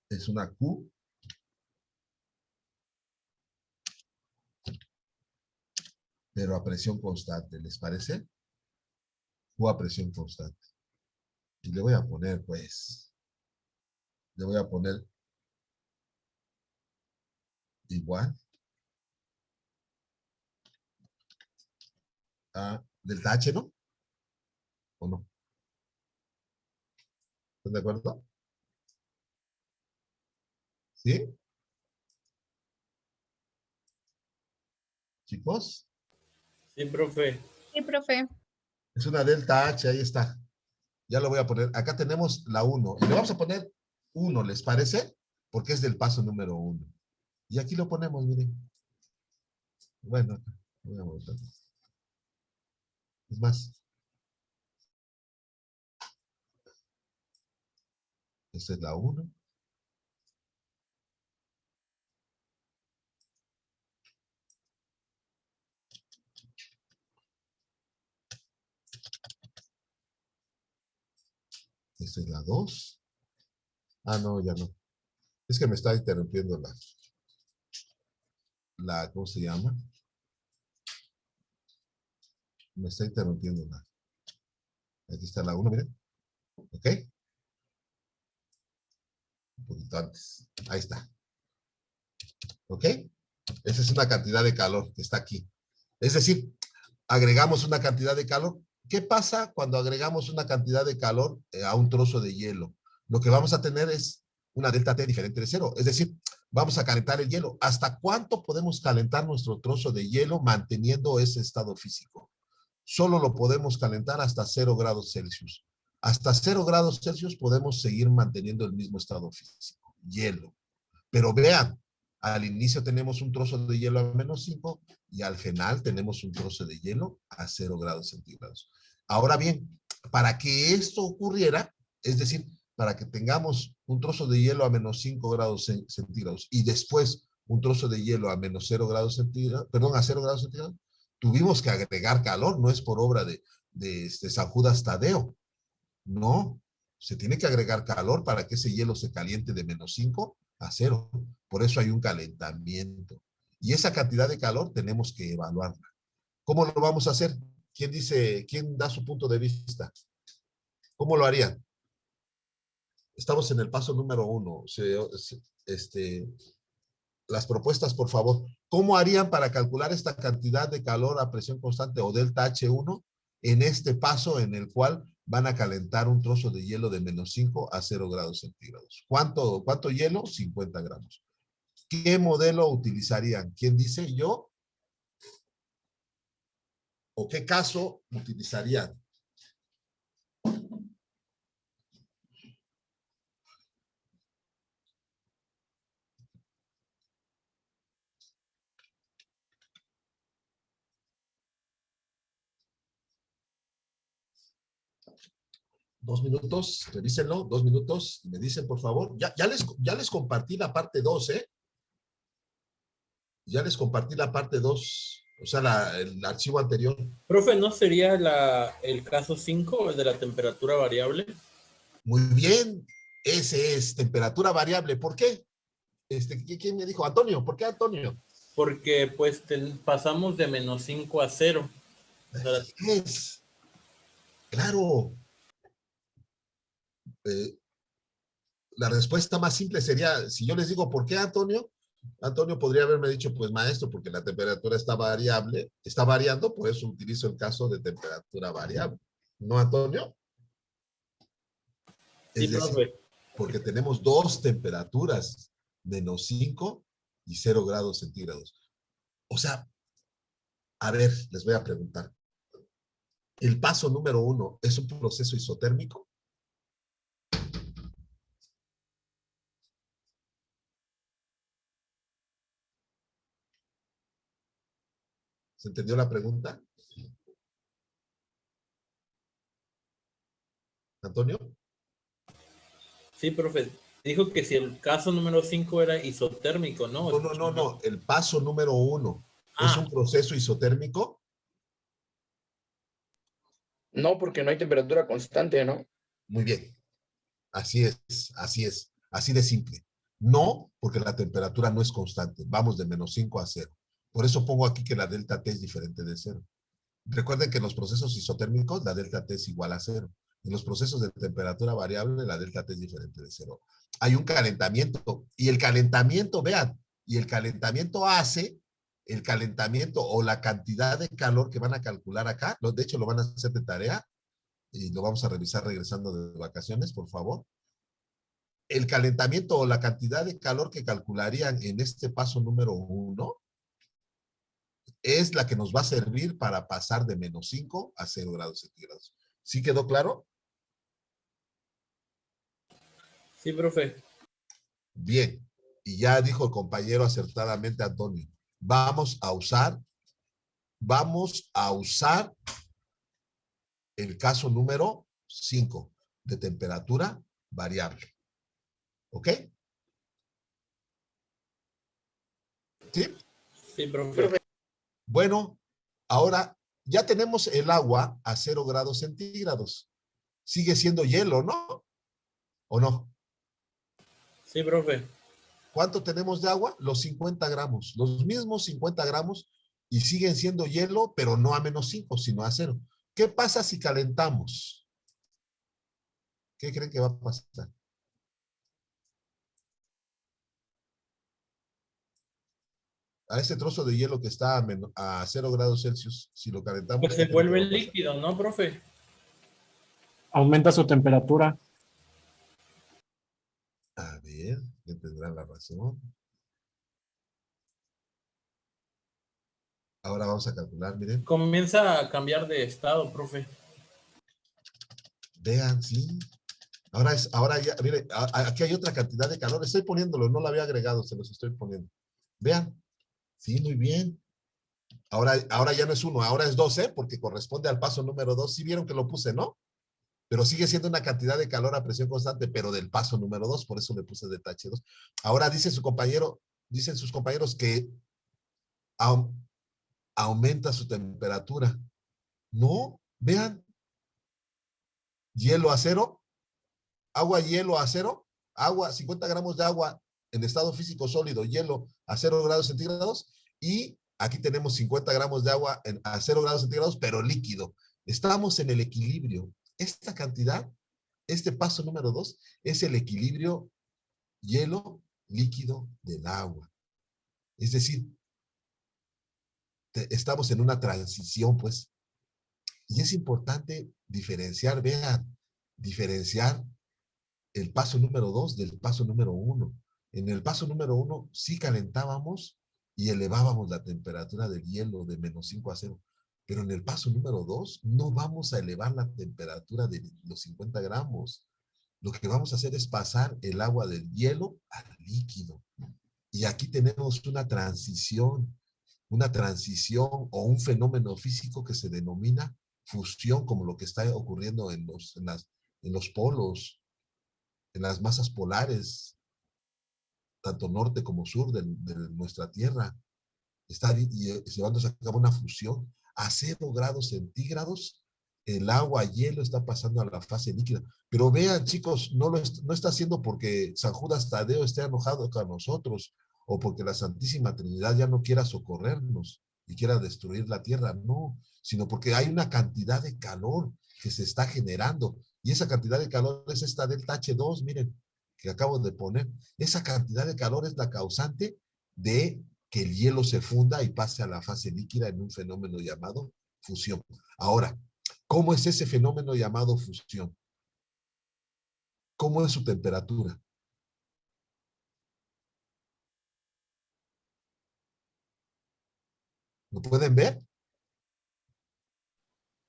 Es una Q. pero a presión constante, ¿les parece? O a presión constante. Y le voy a poner, pues, le voy a poner igual a delta H, ¿no? ¿O no? ¿Están de acuerdo? ¿Sí? Chicos, Sí, profe. Sí, profe. es una delta H, ahí está. Ya lo voy a poner. Acá tenemos la 1. Y le vamos a poner 1, ¿les parece? Porque es del paso número 1. Y aquí lo ponemos, miren. Bueno, voy a botar. Es más. Esta es la 1. Esta es la 2. Ah, no, ya no. Es que me está interrumpiendo ¿cómo se llama? Me está interrumpiendo aquí está la 1, miren. ¿Ok? Un poquito antes. Ahí está. ¿Ok? Esa es una cantidad de calor que está aquí. Es decir, agregamos una cantidad de calor. ¿Qué pasa cuando agregamos una cantidad de calor a un trozo de hielo? Lo que vamos a tener es una delta T diferente de 0. Es decir, vamos a calentar el hielo. ¿Hasta cuánto podemos calentar nuestro trozo de hielo manteniendo ese estado físico? Solo lo podemos calentar hasta 0 grados Celsius. Hasta 0 grados Celsius podemos seguir manteniendo el mismo estado físico, hielo. Pero vean, al inicio tenemos un trozo de hielo a -5 y al final tenemos un trozo de hielo a 0 grados centígrados. Ahora bien, para que esto ocurriera, es decir, para que tengamos un trozo de hielo a -5 grados centígrados y después un trozo de hielo a -0 grados centígrados, perdón, a 0 grados centígrados, tuvimos que agregar calor, no es por obra de San Judas Tadeo. No, se tiene que agregar calor para que ese hielo se caliente de -5 a 0. Por eso hay un calentamiento. Y esa cantidad de calor tenemos que evaluarla. ¿Cómo lo vamos a hacer? ¿Quién da su punto de vista? ¿Cómo lo harían? Estamos en el paso número 1. Las propuestas, por favor. ¿Cómo harían para calcular esta cantidad de calor a presión constante o delta H1 en este paso en el cual van a calentar un trozo de hielo de -5 a 0 grados centígrados? ¿Cuánto hielo? 50 gramos. ¿Qué modelo utilizarían? ¿Quién dice? ¿Yo? ¿O qué caso utilizarían? Dos minutos, revísenlo, 2 minutos, me dicen por favor. Ya les compartí la parte 2, ¿eh? Ya les compartí la parte 2, o sea, el archivo anterior. Profe, ¿no sería el caso 5, el de la temperatura variable? Muy bien, ese es temperatura variable. ¿Por qué? ¿Quién me dijo? Antonio, ¿por qué Antonio? Porque pues pasamos de -5 a 0. O sea, Es, claro. La respuesta más simple sería, si yo les digo, ¿por qué Antonio? Antonio podría haberme dicho, pues maestro, porque la temperatura está variando, por eso utilizo el caso de temperatura variable. ¿No, Antonio? sí, Es decir, profe. porque tenemos dos temperaturas, -5 y 0 grados centígrados. O sea, a ver, les voy a preguntar. ¿El paso número 1 es un proceso isotérmico? ¿Se entendió la pregunta? ¿Antonio? Sí, profe. Dijo que si el caso número 5 era isotérmico, ¿no? No. El paso número 1 es un proceso isotérmico. No, porque no hay temperatura constante, ¿no? Muy bien. Así es. Así de simple. No, porque la temperatura no es constante. Vamos de -5 a 0. Por eso pongo aquí que la delta T es diferente de 0. Recuerden que en los procesos isotérmicos la delta T es igual a 0. En los procesos de temperatura variable la delta T es diferente de 0. Hay un calentamiento y el calentamiento, vean, y el calentamiento hace, el calentamiento o la cantidad de calor que van a calcular acá, de hecho lo van a hacer de tarea y lo vamos a revisar regresando de vacaciones, por favor. El calentamiento o la cantidad de calor que calcularían en este paso número 1 es la que nos va a servir para pasar de -5 a 0 grados centígrados. ¿Sí quedó claro? Sí, profe. Bien. Y ya dijo el compañero acertadamente, Antonio. Vamos a usar el caso número 5 de temperatura variable. ¿Ok? ¿Sí? Sí, profe. Bueno, ahora ya tenemos el agua a 0 grados centígrados. Sigue siendo hielo, ¿no? ¿O no? Sí, profe. ¿Cuánto tenemos de agua? Los 50 gramos. Los mismos 50 gramos y siguen siendo hielo, pero no a -5, sino a 0. ¿Qué pasa si calentamos? ¿Qué creen que va a pasar? A ese trozo de hielo que está a 0 grados Celsius, si lo calentamos... Pues se vuelve líquido, ¿no, profe? Aumenta su temperatura. A ver, ¿quién tendrá la razón? Ahora vamos a calcular, miren. Comienza a cambiar de estado, profe. Vean, sí. Ahora ya, miren, aquí hay otra cantidad de calor. Estoy poniéndolo, no lo había agregado, se los estoy poniendo. Vean. Sí, muy bien. Ahora ya no es 1, ahora es 2, porque corresponde al paso número 2. Sí vieron que lo puse, ¿no? Pero sigue siendo una cantidad de calor a presión constante, pero del paso número 2, por eso le puse de tache 2. Ahora dicen sus compañeros que aumenta su temperatura. No, vean. Hielo a 0, agua, hielo a 0, agua, 50 gramos de agua en estado físico sólido, hielo a 0 grados centígrados, y aquí tenemos 50 gramos de agua a 0 grados centígrados, pero líquido. Estamos en el equilibrio. Esta cantidad, este paso número 2, es el equilibrio hielo líquido del agua. Es decir, estamos en una transición, pues. Y es importante diferenciar, vean, diferenciar el paso número 2 del paso número 1. En el paso número 1 sí calentábamos y elevábamos la temperatura del hielo de -5 a 0. Pero en el paso número 2 no vamos a elevar la temperatura de los 50 gramos. Lo que vamos a hacer es pasar el agua del hielo al líquido. Y aquí tenemos una transición o un fenómeno físico que se denomina fusión, como lo que está ocurriendo en los polos, en las masas polares, tanto norte como sur de nuestra Tierra. Está llevándose a cabo una fusión. A 0 grados centígrados, el agua, hielo está pasando a la fase líquida. Pero vean, chicos, no está haciendo porque San Judas Tadeo esté enojado con nosotros o porque la Santísima Trinidad ya no quiera socorrernos y quiera destruir la Tierra. No, sino porque hay una cantidad de calor que se está generando. Y esa cantidad de calor es esta delta H2, miren, que acabo de poner. Esa cantidad de calor es la causante de que el hielo se funda y pase a la fase líquida en un fenómeno llamado fusión. Ahora, ¿cómo es ese fenómeno llamado fusión? ¿Cómo es su temperatura? ¿Lo pueden ver?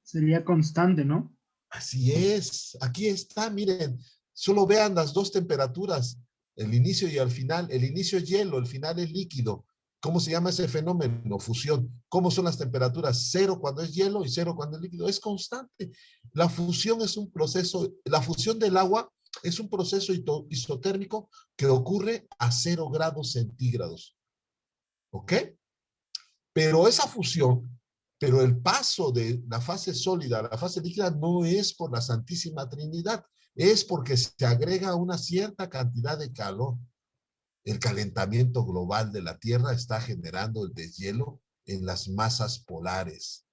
Sería constante, ¿no? Así es. Aquí está, miren. Solo vean las dos temperaturas, el inicio y el final. El inicio es hielo, el final es líquido. ¿Cómo se llama ese fenómeno? Fusión. ¿Cómo son las temperaturas? 0 cuando es hielo y 0 cuando es líquido. Es constante. La fusión es un proceso, la fusión del agua es un proceso isotérmico que ocurre a 0 grados centígrados. ¿Ok? Pero esa fusión, pero el paso de la fase sólida a la fase líquida no es por la Santísima Trinidad, es porque se agrega una cierta cantidad de calor. El calentamiento global de la Tierra está generando el deshielo en las masas polares.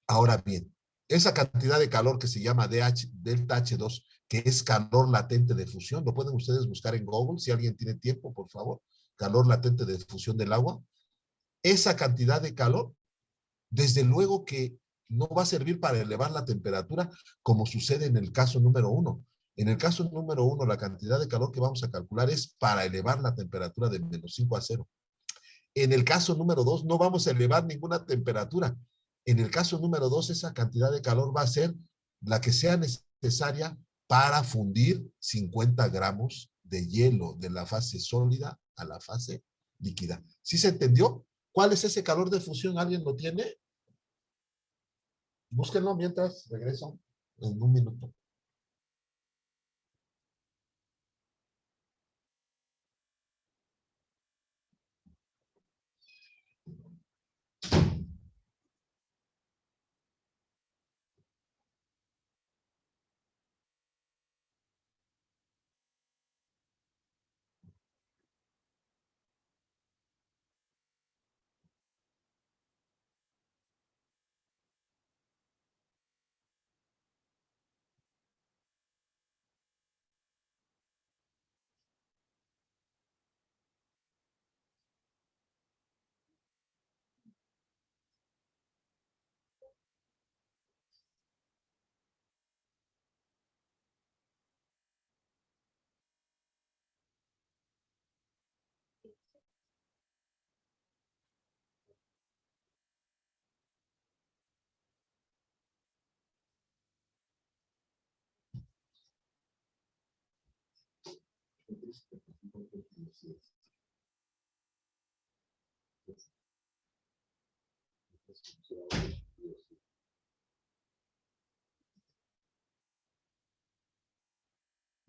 Ahora bien, esa cantidad de calor que se llama delta H2, que es calor latente de fusión, lo pueden ustedes buscar en Google, si alguien tiene tiempo, por favor, calor latente de fusión del agua. Esa cantidad de calor, desde luego que no va a servir para elevar la temperatura, como sucede en el caso número 1. En el caso número 1, la cantidad de calor que vamos a calcular es para elevar la temperatura de -5 a 0. En el caso número 2, no vamos a elevar ninguna temperatura. En el caso número 2, esa cantidad de calor va a ser la que sea necesaria para fundir 50 gramos de hielo de la fase sólida a la fase líquida. ¿Sí se entendió? ¿Cuál es ese calor de fusión? ¿Alguien lo tiene? Búsquenlo mientras regreso en un minuto.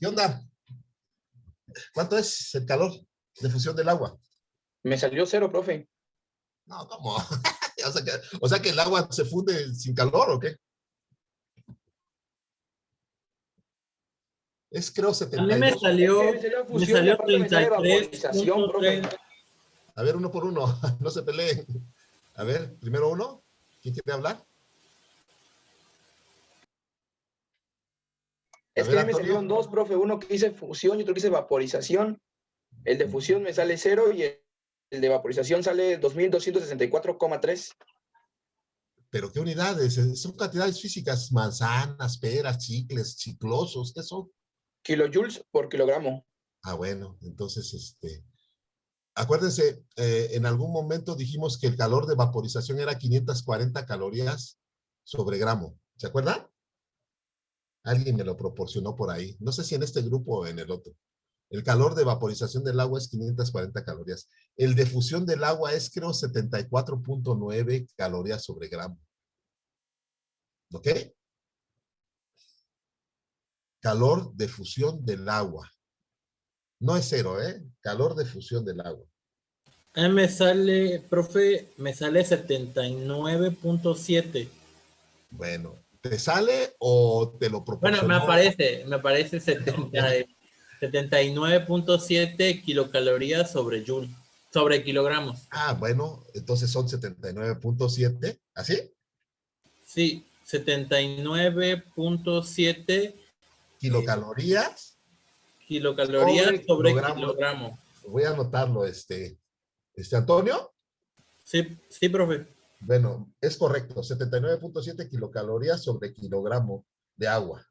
¿Qué onda? ¿Cuánto es el calor de fusión del agua? Me salió 0, profe. No, ¿cómo? o sea que el agua se funde sin calor, ¿o qué? Es creo A 72. mí me salió fusión y aparte me sale 33.3. A ver, uno por uno, no se peleen. A ver, primero uno. ¿Quién quiere hablar? Es que a mí me salieron 2, profe. Uno que dice fusión y otro que dice vaporización. El de fusión me sale 0 y el de vaporización sale 2264,3. ¿Pero qué unidades? Son cantidades físicas. Manzanas, peras, chicles, chiclosos. ¿Qué son? Kilojoules por kilogramo. Ah, bueno. Entonces, acuérdense, en algún momento dijimos que el calor de vaporización era 540 calorías sobre gramo. ¿Se acuerdan? Alguien me lo proporcionó por ahí. No sé si en este grupo o en el otro. El calor de vaporización del agua es 540 calorías. El de fusión del agua es, creo, 74.9 calorías sobre gramo. ¿Ok? Calor de fusión del agua. No es 0, ¿eh? Calor de fusión del agua. A mí me sale, profe, me sale 79.7. Bueno, ¿te sale o te lo proporcionó? Bueno, me aparece 79.7 kilocalorías sobre joule, sobre kilogramos. Ah, bueno, entonces son 79.7, ¿así? Sí, 79.7 kilocalorías. Kilocalorías sobre kilogramo. Voy a anotarlo, Antonio. Sí, profe. Bueno, es correcto, 79.7 kilocalorías sobre kilogramo de agua.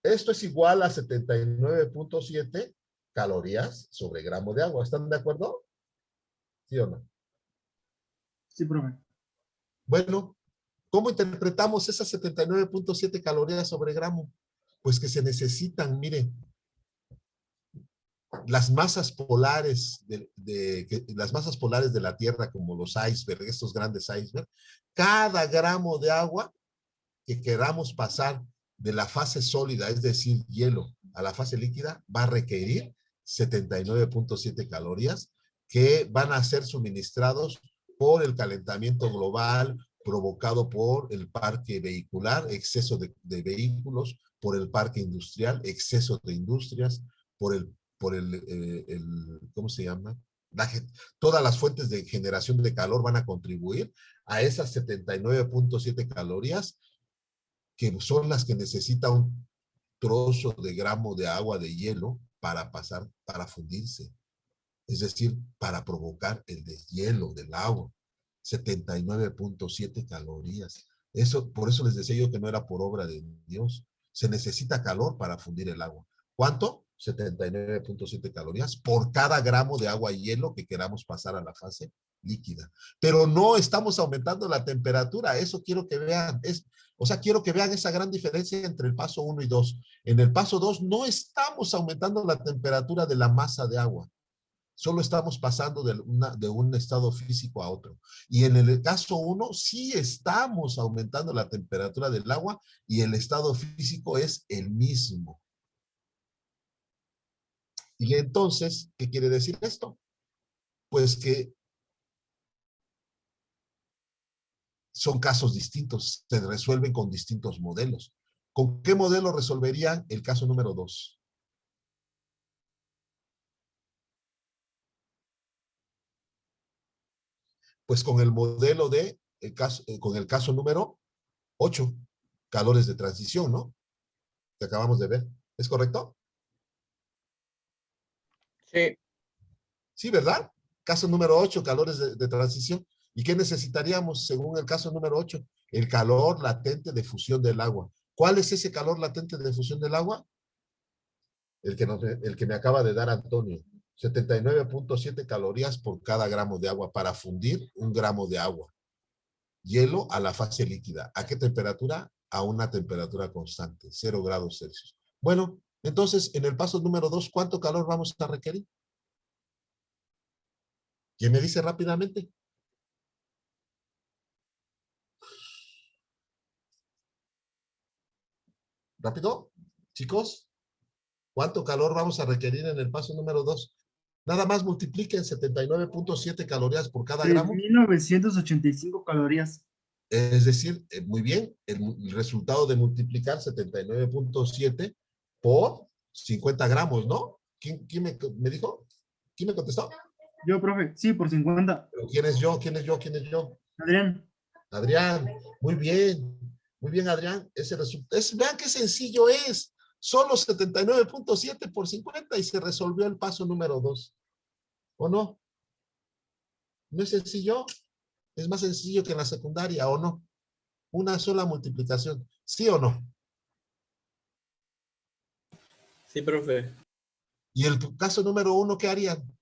Esto es igual a 79.7 calorías sobre gramo de agua. ¿Están de acuerdo? ¿Sí o no? Sí, profe. Bueno, ¿cómo interpretamos esas 79.7 calorías sobre gramo? Pues que se necesitan, miren, las masas polares las masas polares de la Tierra, como los icebergs, estos grandes icebergs, cada gramo de agua que queramos pasar de la fase sólida, es decir, hielo, a la fase líquida, va a requerir 79.7 calorías que van a ser suministrados por el calentamiento global provocado por el parque vehicular, exceso de vehículos, por el parque industrial, exceso de industrias, ¿cómo se llama? Todas las fuentes de generación de calor van a contribuir a esas 79.7 calorías que son las que necesita un trozo de gramo de agua de hielo para fundirse. Es decir, para provocar el deshielo del agua. 79.7 calorías. Por eso les decía yo que no era por obra de Dios. Se necesita calor para fundir el agua. ¿Cuánto? 79.7 calorías por cada gramo de agua y hielo que queramos pasar a la fase líquida. Pero no estamos aumentando la temperatura. Eso quiero que vean. Quiero que vean esa gran diferencia entre el paso 1 y 2. En el paso 2 no estamos aumentando la temperatura de la masa de agua. Solo estamos pasando de un estado físico a otro. Y en el caso 1 sí estamos aumentando la temperatura del agua y el estado físico es el mismo. Y entonces, ¿qué quiere decir esto? Pues que son casos distintos, se resuelven con distintos modelos. ¿Con qué modelo resolverían el caso número 2? Pues con el modelo con el caso número 8, calores de transición, ¿no? Que acabamos de ver. ¿Es correcto? Sí. Sí, ¿verdad? Caso número 8, calores de transición. ¿Y qué necesitaríamos según el caso número 8? El calor latente de fusión del agua. ¿Cuál es ese calor latente de fusión del agua? El que me acaba de dar Antonio. 79.7 calorías por cada gramo de agua para fundir un gramo de agua. Hielo a la fase líquida. ¿A qué temperatura? A una temperatura constante, 0 grados Celsius. Bueno, entonces, en el paso número 2, ¿cuánto calor vamos a requerir? ¿Quién me dice rápidamente? ¿Rápido? Chicos, ¿cuánto calor vamos a requerir en el paso número 2? Nada más multipliquen 79.7 calorías por cada gramo. 3.985 calorías. Es decir, muy bien, el resultado de multiplicar 79.7 por 50 gramos, ¿no? ¿Quién me dijo? ¿Quién me contestó? Yo, profe, sí, por 50. ¿Pero quién es yo? ¿Quién es yo? ¿Quién es yo? Adrián. Adrián, muy bien, Adrián. Vean qué sencillo es. Solo 79.7 por 50 y se resolvió el paso número 2. ¿O no? ¿No es sencillo? Es más sencillo que en la secundaria, ¿o no? Una sola multiplicación. ¿Sí o no? Sí, profe. ¿Y el caso número 1 qué harían?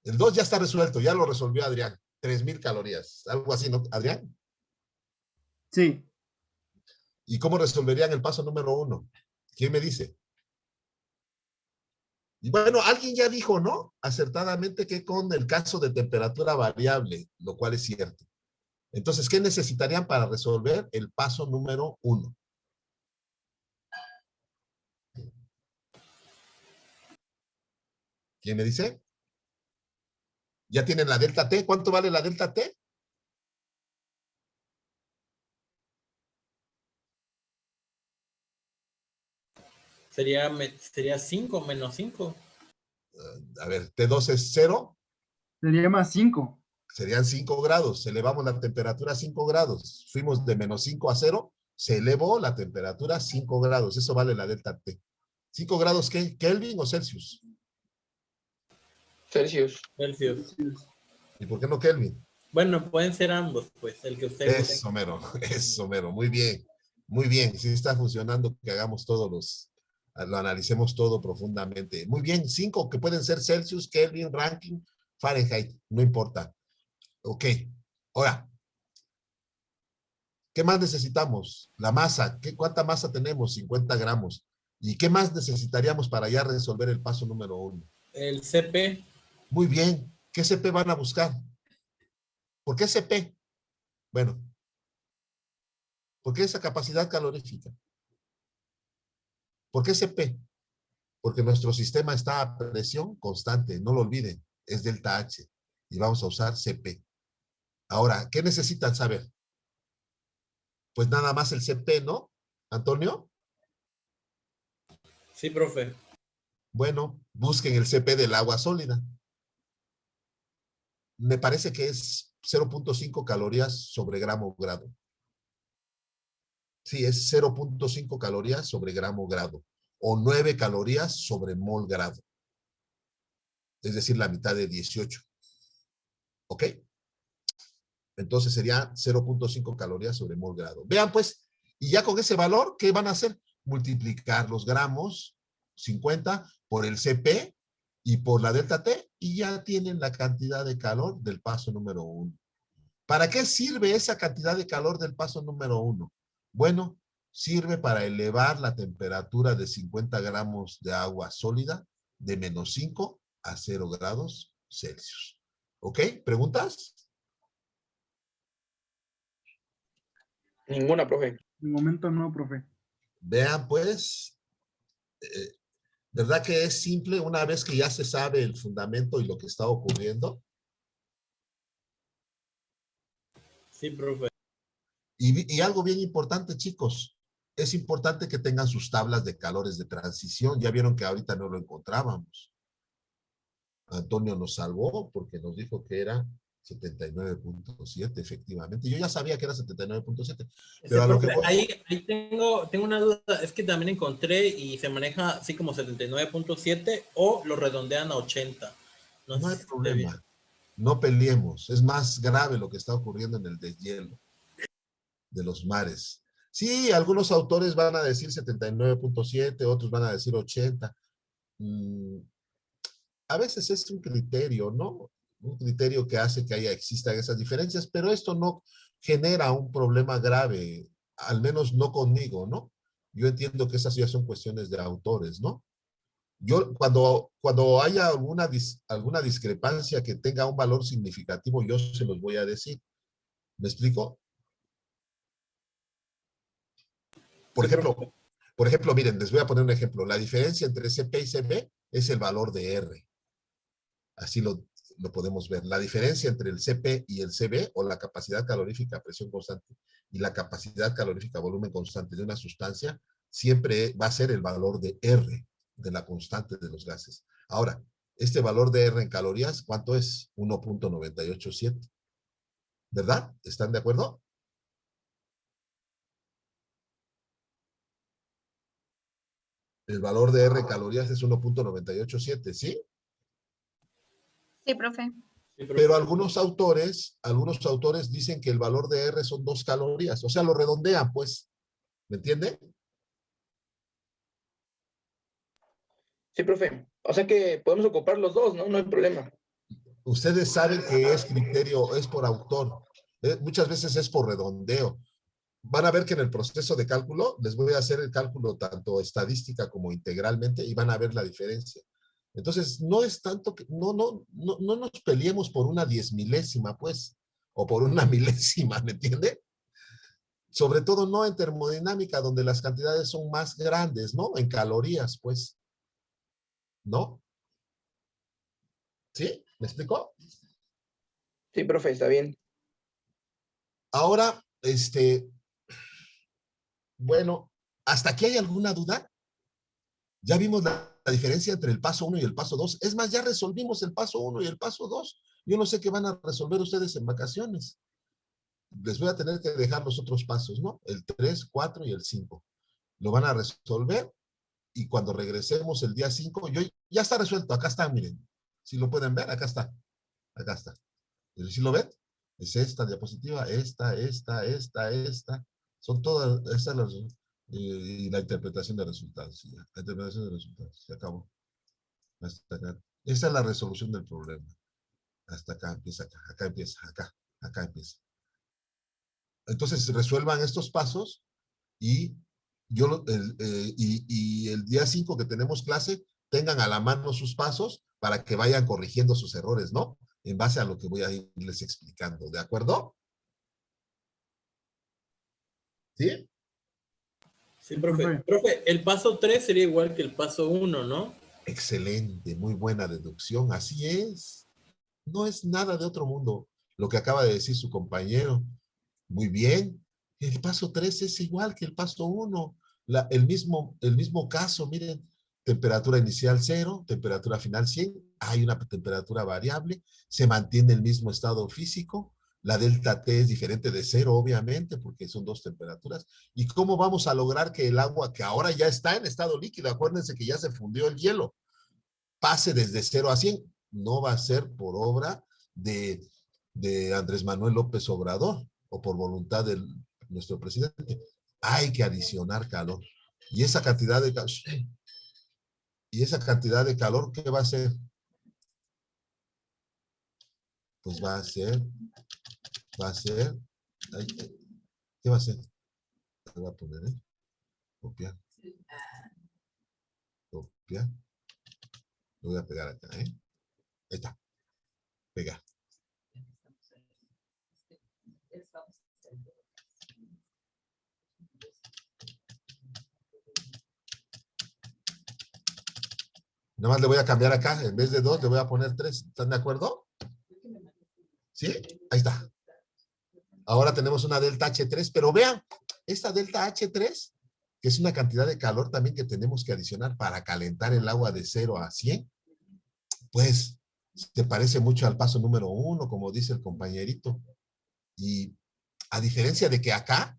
El 2 ya está resuelto, ya lo resolvió Adrián. 3,000 calorías. Algo así, ¿no, Adrián? Sí. ¿Y cómo resolverían el paso número 1? ¿Quién me dice? Y bueno, alguien ya dijo, ¿no? Acertadamente que con el caso de temperatura variable, lo cual es cierto. Entonces, ¿qué necesitarían para resolver el paso número 1? ¿Quién me dice? ¿Ya tienen la delta T? ¿Cuánto vale la delta T? Sería 5 menos 5. A ver, T2 es 0. Sería más 5. Serían 5 grados. Elevamos la temperatura a 5 grados. Fuimos de menos 5 a 0. Se elevó la temperatura a 5 grados. Eso vale la delta T. ¿5 grados qué? ¿Kelvin o Celsius? Celsius. Celsius. ¿Y por qué no Kelvin? Bueno, pueden ser ambos, pues, el que usted Eso, mero. Eso, mero. Muy bien. Muy bien. Sí está funcionando que hagamos lo analicemos todo profundamente. Muy bien. 5 que pueden ser Celsius, Kelvin, Rankine, Fahrenheit. No importa. Ok. Ahora, ¿qué más necesitamos? La masa. ¿Cuánta masa tenemos? 50 gramos. ¿Y qué más necesitaríamos para ya resolver el paso número 1? El CP. Muy bien. ¿Qué CP van a buscar? ¿Por qué CP? Bueno, ¿por qué esa capacidad calorífica? ¿Por qué CP? Porque nuestro sistema está a presión constante, no lo olviden, es delta H. y vamos a usar CP. Ahora, ¿qué necesitan saber? Pues nada más el CP, ¿no? ¿Antonio? Sí, profe. Bueno, busquen el CP del agua sólida. Me parece que es 0.5 calorías sobre gramo grado. Sí, es 0.5 calorías sobre gramo grado. O 9 calorías sobre mol grado. Es decir, la mitad de 18. ¿Ok? Entonces sería 0.5 calorías sobre mol grado. Vean pues, y ya con ese valor, ¿qué van a hacer? Multiplicar los gramos 50 por el CP y por la delta T, y ya tienen la cantidad de calor del paso número 1. ¿Para qué sirve esa cantidad de calor del paso número 1? Bueno, sirve para elevar la temperatura de 50 gramos de agua sólida de menos 5 a 0 grados Celsius. ¿Ok? ¿Preguntas? Ninguna, profe. De momento no, profe. Vean, pues, ¿verdad que es simple una vez que ya se sabe el fundamento y lo que está ocurriendo? Sí, profe. Y algo bien importante, chicos, es importante que tengan sus tablas de calores de transición. Ya vieron que ahorita no lo encontrábamos. Antonio nos salvó porque nos dijo que era 79.7, efectivamente. Yo ya sabía que era 79.7. Pero a lo que voy... Ahí tengo una duda. Es que también encontré y se maneja así como 79.7 o lo redondean a 80. No hay problema. No peleemos. Es más grave lo que está ocurriendo en el deshielo de los mares. Sí, algunos autores van a decir 79.7, otros van a decir 80. A veces es un criterio, ¿no? Un criterio que hace que existan esas diferencias, pero esto no genera un problema grave, al menos no conmigo, ¿no? Yo entiendo que esas ya son cuestiones de autores, ¿no? Yo, cuando haya alguna discrepancia que tenga un valor significativo, yo se los voy a decir. ¿Me explico? Por ejemplo, miren, les voy a poner un ejemplo. La diferencia entre CP y CB es el valor de R. Así lo podemos ver. La diferencia entre el CP y el CB, o la capacidad calorífica a presión constante y la capacidad calorífica a volumen constante de una sustancia, siempre va a ser el valor de R, de la constante de los gases. Ahora, este valor de R en calorías, ¿cuánto es? 1.987. ¿Verdad? ¿Están de acuerdo? El valor de R en calorías es 1.987, ¿sí? Sí, profe. Pero algunos autores dicen que el valor de R son 2 calorías. O sea, lo redondean, pues. ¿Me entiende? Sí, profe. O sea que podemos ocupar los dos, ¿no? No hay problema. Ustedes saben que es criterio, es por autor. Muchas veces es por redondeo. Van a ver que en el proceso de cálculo, les voy a hacer el cálculo tanto estadística como integralmente y van a ver la diferencia. Entonces, no es tanto que, no nos peleemos por una 10 milésima, pues, o por una milésima, ¿me entiende? Sobre todo no en termodinámica, donde las cantidades son más grandes, ¿no? En calorías, pues. ¿No? ¿Sí? ¿Me explico? Sí, profe, está bien. Ahora, bueno, ¿hasta aquí hay alguna duda? Ya vimos la diferencia entre el paso 1 y el paso 2. Es más, ya resolvimos el paso 1 y el paso 2. Yo no sé qué van a resolver ustedes en vacaciones. Les voy a tener que dejar los otros pasos, ¿no? El 3, 4 y el 5. Lo van a resolver y cuando regresemos el día 5, ya está resuelto. Acá está, miren. Si lo pueden ver, acá está. Acá está. ¿Sí lo ven? Es esta diapositiva, esta. Son todas, estas las... y la interpretación de resultados. Ya. La interpretación de resultados. Se acabó. Hasta acá. Esa es la resolución del problema. Hasta acá empieza, acá empieza, acá empieza. Entonces resuelvan estos pasos y el día 5 que tenemos clase, tengan a la mano sus pasos para que vayan corrigiendo sus errores, ¿no? En base a lo que voy a irles explicando. ¿De acuerdo? ¿Sí? Sí, profe. Profe, el paso 3 sería igual que el paso 1, ¿no? Excelente, muy buena deducción, así es. No es nada de otro mundo lo que acaba de decir su compañero. Muy bien. El paso 3 es igual que el paso 1. El mismo caso, miren, temperatura inicial 0, temperatura final 100, hay una temperatura variable, se mantiene el mismo estado físico, la delta T es diferente de 0, obviamente, porque son dos temperaturas. ¿Y cómo vamos a lograr que el agua, que ahora ya está en estado líquido, acuérdense que ya se fundió el hielo, pase desde 0 a 100? No va a ser por obra de Andrés Manuel López Obrador o por voluntad de nuestro presidente. Hay que adicionar calor. Y esa cantidad de calor, ¿qué va a hacer? Pues va a ser, ¿qué va a hacer? Le voy a poner, copiar. Copiar. Lo voy a pegar acá, Ahí está. Pegar. Nada más le voy a cambiar acá, en vez de 2 le voy a poner 3. ¿Están de acuerdo? ¿Sí? Ahí está. Ahora tenemos una delta H3, pero vean, esta delta H3, que es una cantidad de calor también que tenemos que adicionar para calentar el agua de 0 a 100, pues se parece mucho al paso número 1, como dice el compañerito. Y a diferencia de que acá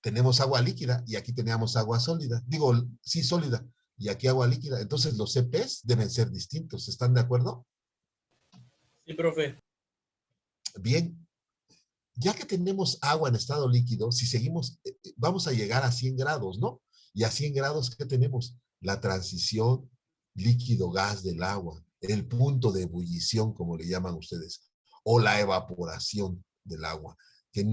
tenemos agua líquida y aquí teníamos agua sólida. Digo, sí, sólida. Y aquí agua líquida. Entonces los CPs deben ser distintos. ¿Están de acuerdo? Sí, profe. Bien. Ya que tenemos agua en estado líquido, si seguimos, vamos a llegar a 100 grados, ¿no? Y a 100 grados, ¿qué tenemos? La transición líquido-gas del agua, el punto de ebullición, como le llaman ustedes, o la evaporación del agua, que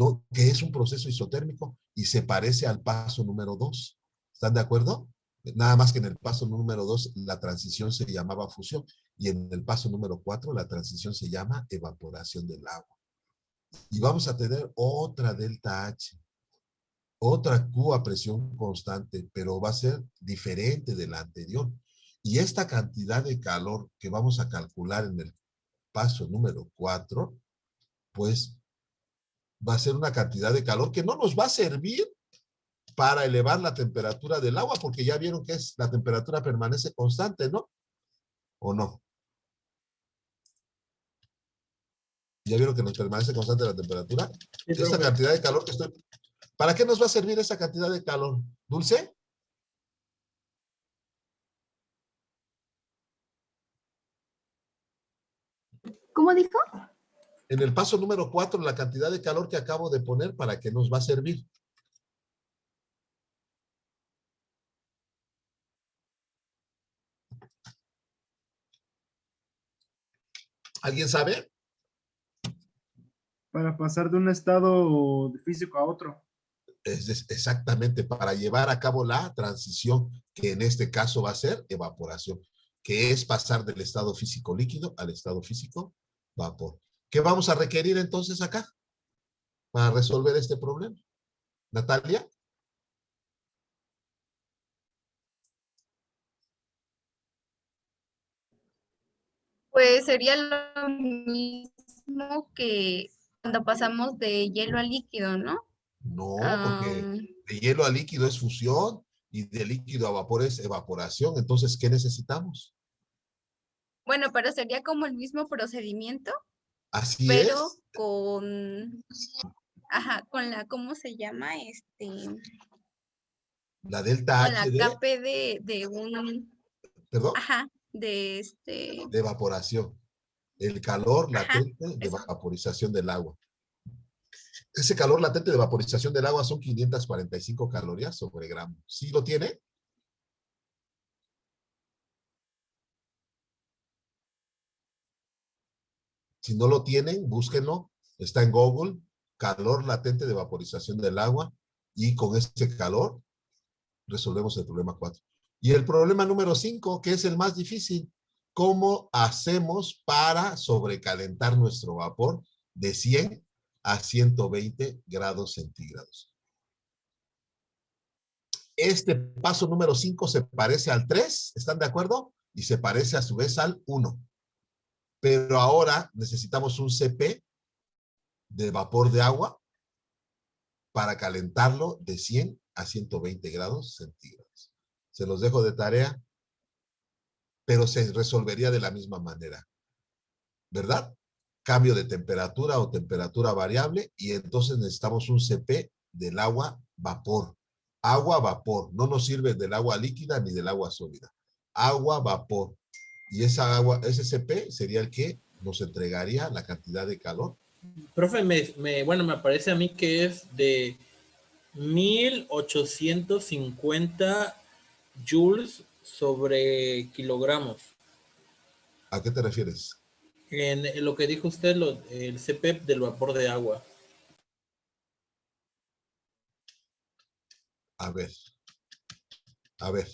es un proceso isotérmico y se parece al paso número 2. ¿Están de acuerdo? Nada más que en el paso número 2 la transición se llamaba fusión y en el paso número 4 la transición se llama evaporación del agua. Y vamos a tener otra delta H, otra Q a presión constante, pero va a ser diferente de la anterior. Y esta cantidad de calor que vamos a calcular en el paso número 4, pues va a ser una cantidad de calor que no nos va a servir para elevar la temperatura del agua, porque ya vieron que la temperatura permanece constante, ¿no? ¿O no? ¿Ya vieron que nos permanece constante la temperatura? Sí, Esta profe. cantidad de calor que estoy... ¿Para qué nos va a servir esa cantidad de calor? ¿Dulce? ¿Cómo dijo? En el paso número 4, la cantidad de calor que acabo de poner, ¿para qué nos va a servir? ¿Alguien sabe? Para pasar de un estado físico a otro. Exactamente, para llevar a cabo la transición, que en este caso va a ser evaporación, que es pasar del estado físico líquido al estado físico vapor. ¿Qué vamos a requerir entonces acá para resolver este problema? Natalia. Pues sería lo mismo que cuando pasamos de hielo a líquido, ¿no? No, porque de hielo a líquido es fusión y de líquido a vapor es evaporación. Entonces, ¿qué necesitamos? Bueno, pero sería como el mismo procedimiento, Así pero es. con, ajá, con la, ¿cómo se llama? La delta Con la H KP de un, ¿perdón? ajá, de De evaporación. El calor ajá, latente de eso. vaporización del agua. Ese calor latente de vaporización del agua son 545 calorías sobre gramo. ¿Sí lo tiene? Si no lo tienen, búsquenlo. Está en Google. Calor latente de vaporización del agua. Y con ese calor resolvemos el problema 4. Y el problema número 5, que es el más difícil. ¿Cómo hacemos para sobrecalentar nuestro vapor de 100 a 120 grados centígrados? Este paso número 5 se parece al 3, ¿están de acuerdo? Y se parece a su vez al 1. Pero ahora necesitamos un CP de vapor de agua para calentarlo de 100 a 120 grados centígrados. Se los dejo de tarea, pero se resolvería de la misma manera, ¿verdad? Cambio de temperatura o temperatura variable, y entonces necesitamos un CP del agua vapor. Agua vapor, no nos sirve del agua líquida ni del agua sólida. Agua vapor. Y esa agua, ese CP sería el que nos entregaría la cantidad de calor. Profe, bueno, me parece a mí que es de 1850 joules sobre kilogramos. ¿A qué te refieres? En lo que dijo usted, el CP del vapor de agua. A ver. A ver.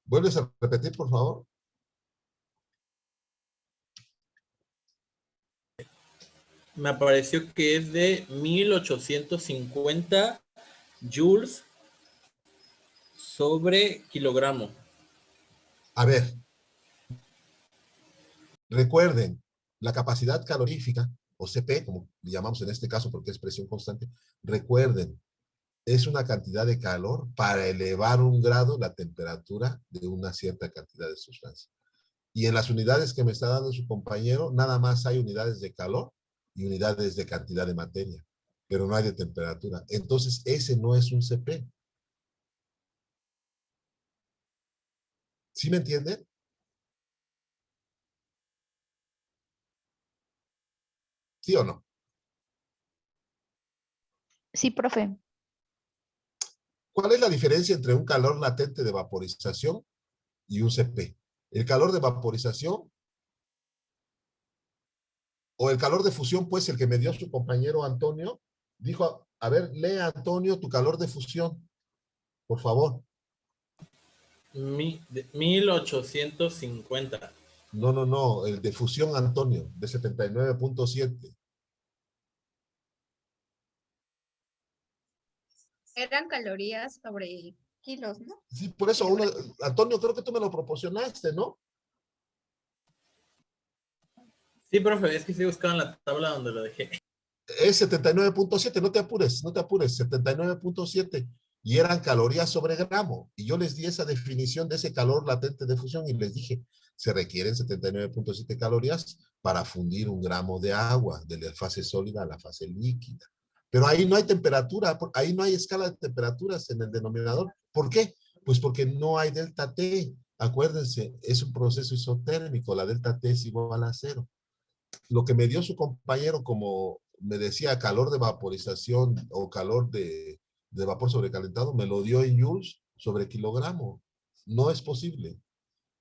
¿Vuelves a repetir, por favor? Me pareció que es de 1850 joules sobre kilogramo. A ver. Recuerden, la capacidad calorífica, o CP, como le llamamos en este caso porque es presión constante, recuerden, es una cantidad de calor para elevar 1 grado la temperatura de una cierta cantidad de sustancia. Y en las unidades que me está dando su compañero, nada más hay unidades de calor y unidades de cantidad de materia, pero no hay de temperatura. Entonces, ese no es un CP. ¿Sí me entienden? ¿Sí o no? Sí, profe. ¿Cuál es la diferencia entre un calor latente de vaporización y un CP? El calor de vaporización o el calor de fusión, pues el que me dio su compañero Antonio, dijo, a ver, lee Antonio tu calor de fusión, por favor. 1850. No, el de fusión Antonio, de 79.7. Eran calorías sobre kilos, ¿no? Sí, por eso, Antonio, creo que tú me lo proporcionaste, ¿no? Sí, profe, es que estoy buscando en la tabla donde lo dejé. Es 79.7, no te apures, 79.7. Y eran calorías sobre gramo. Y yo les di esa definición de ese calor latente de fusión y les dije, se requieren 79.7 calorías para fundir 1 gramo de agua, de la fase sólida a la fase líquida. Pero ahí no hay temperatura, ahí no hay escala de temperaturas en el denominador. ¿Por qué? Pues porque no hay delta T. Acuérdense, es un proceso isotérmico, la delta T es igual a 0. Lo que me dio su compañero, como me decía, calor de vaporización o calor de vapor sobrecalentado, me lo dio en joules sobre kilogramo. No es posible.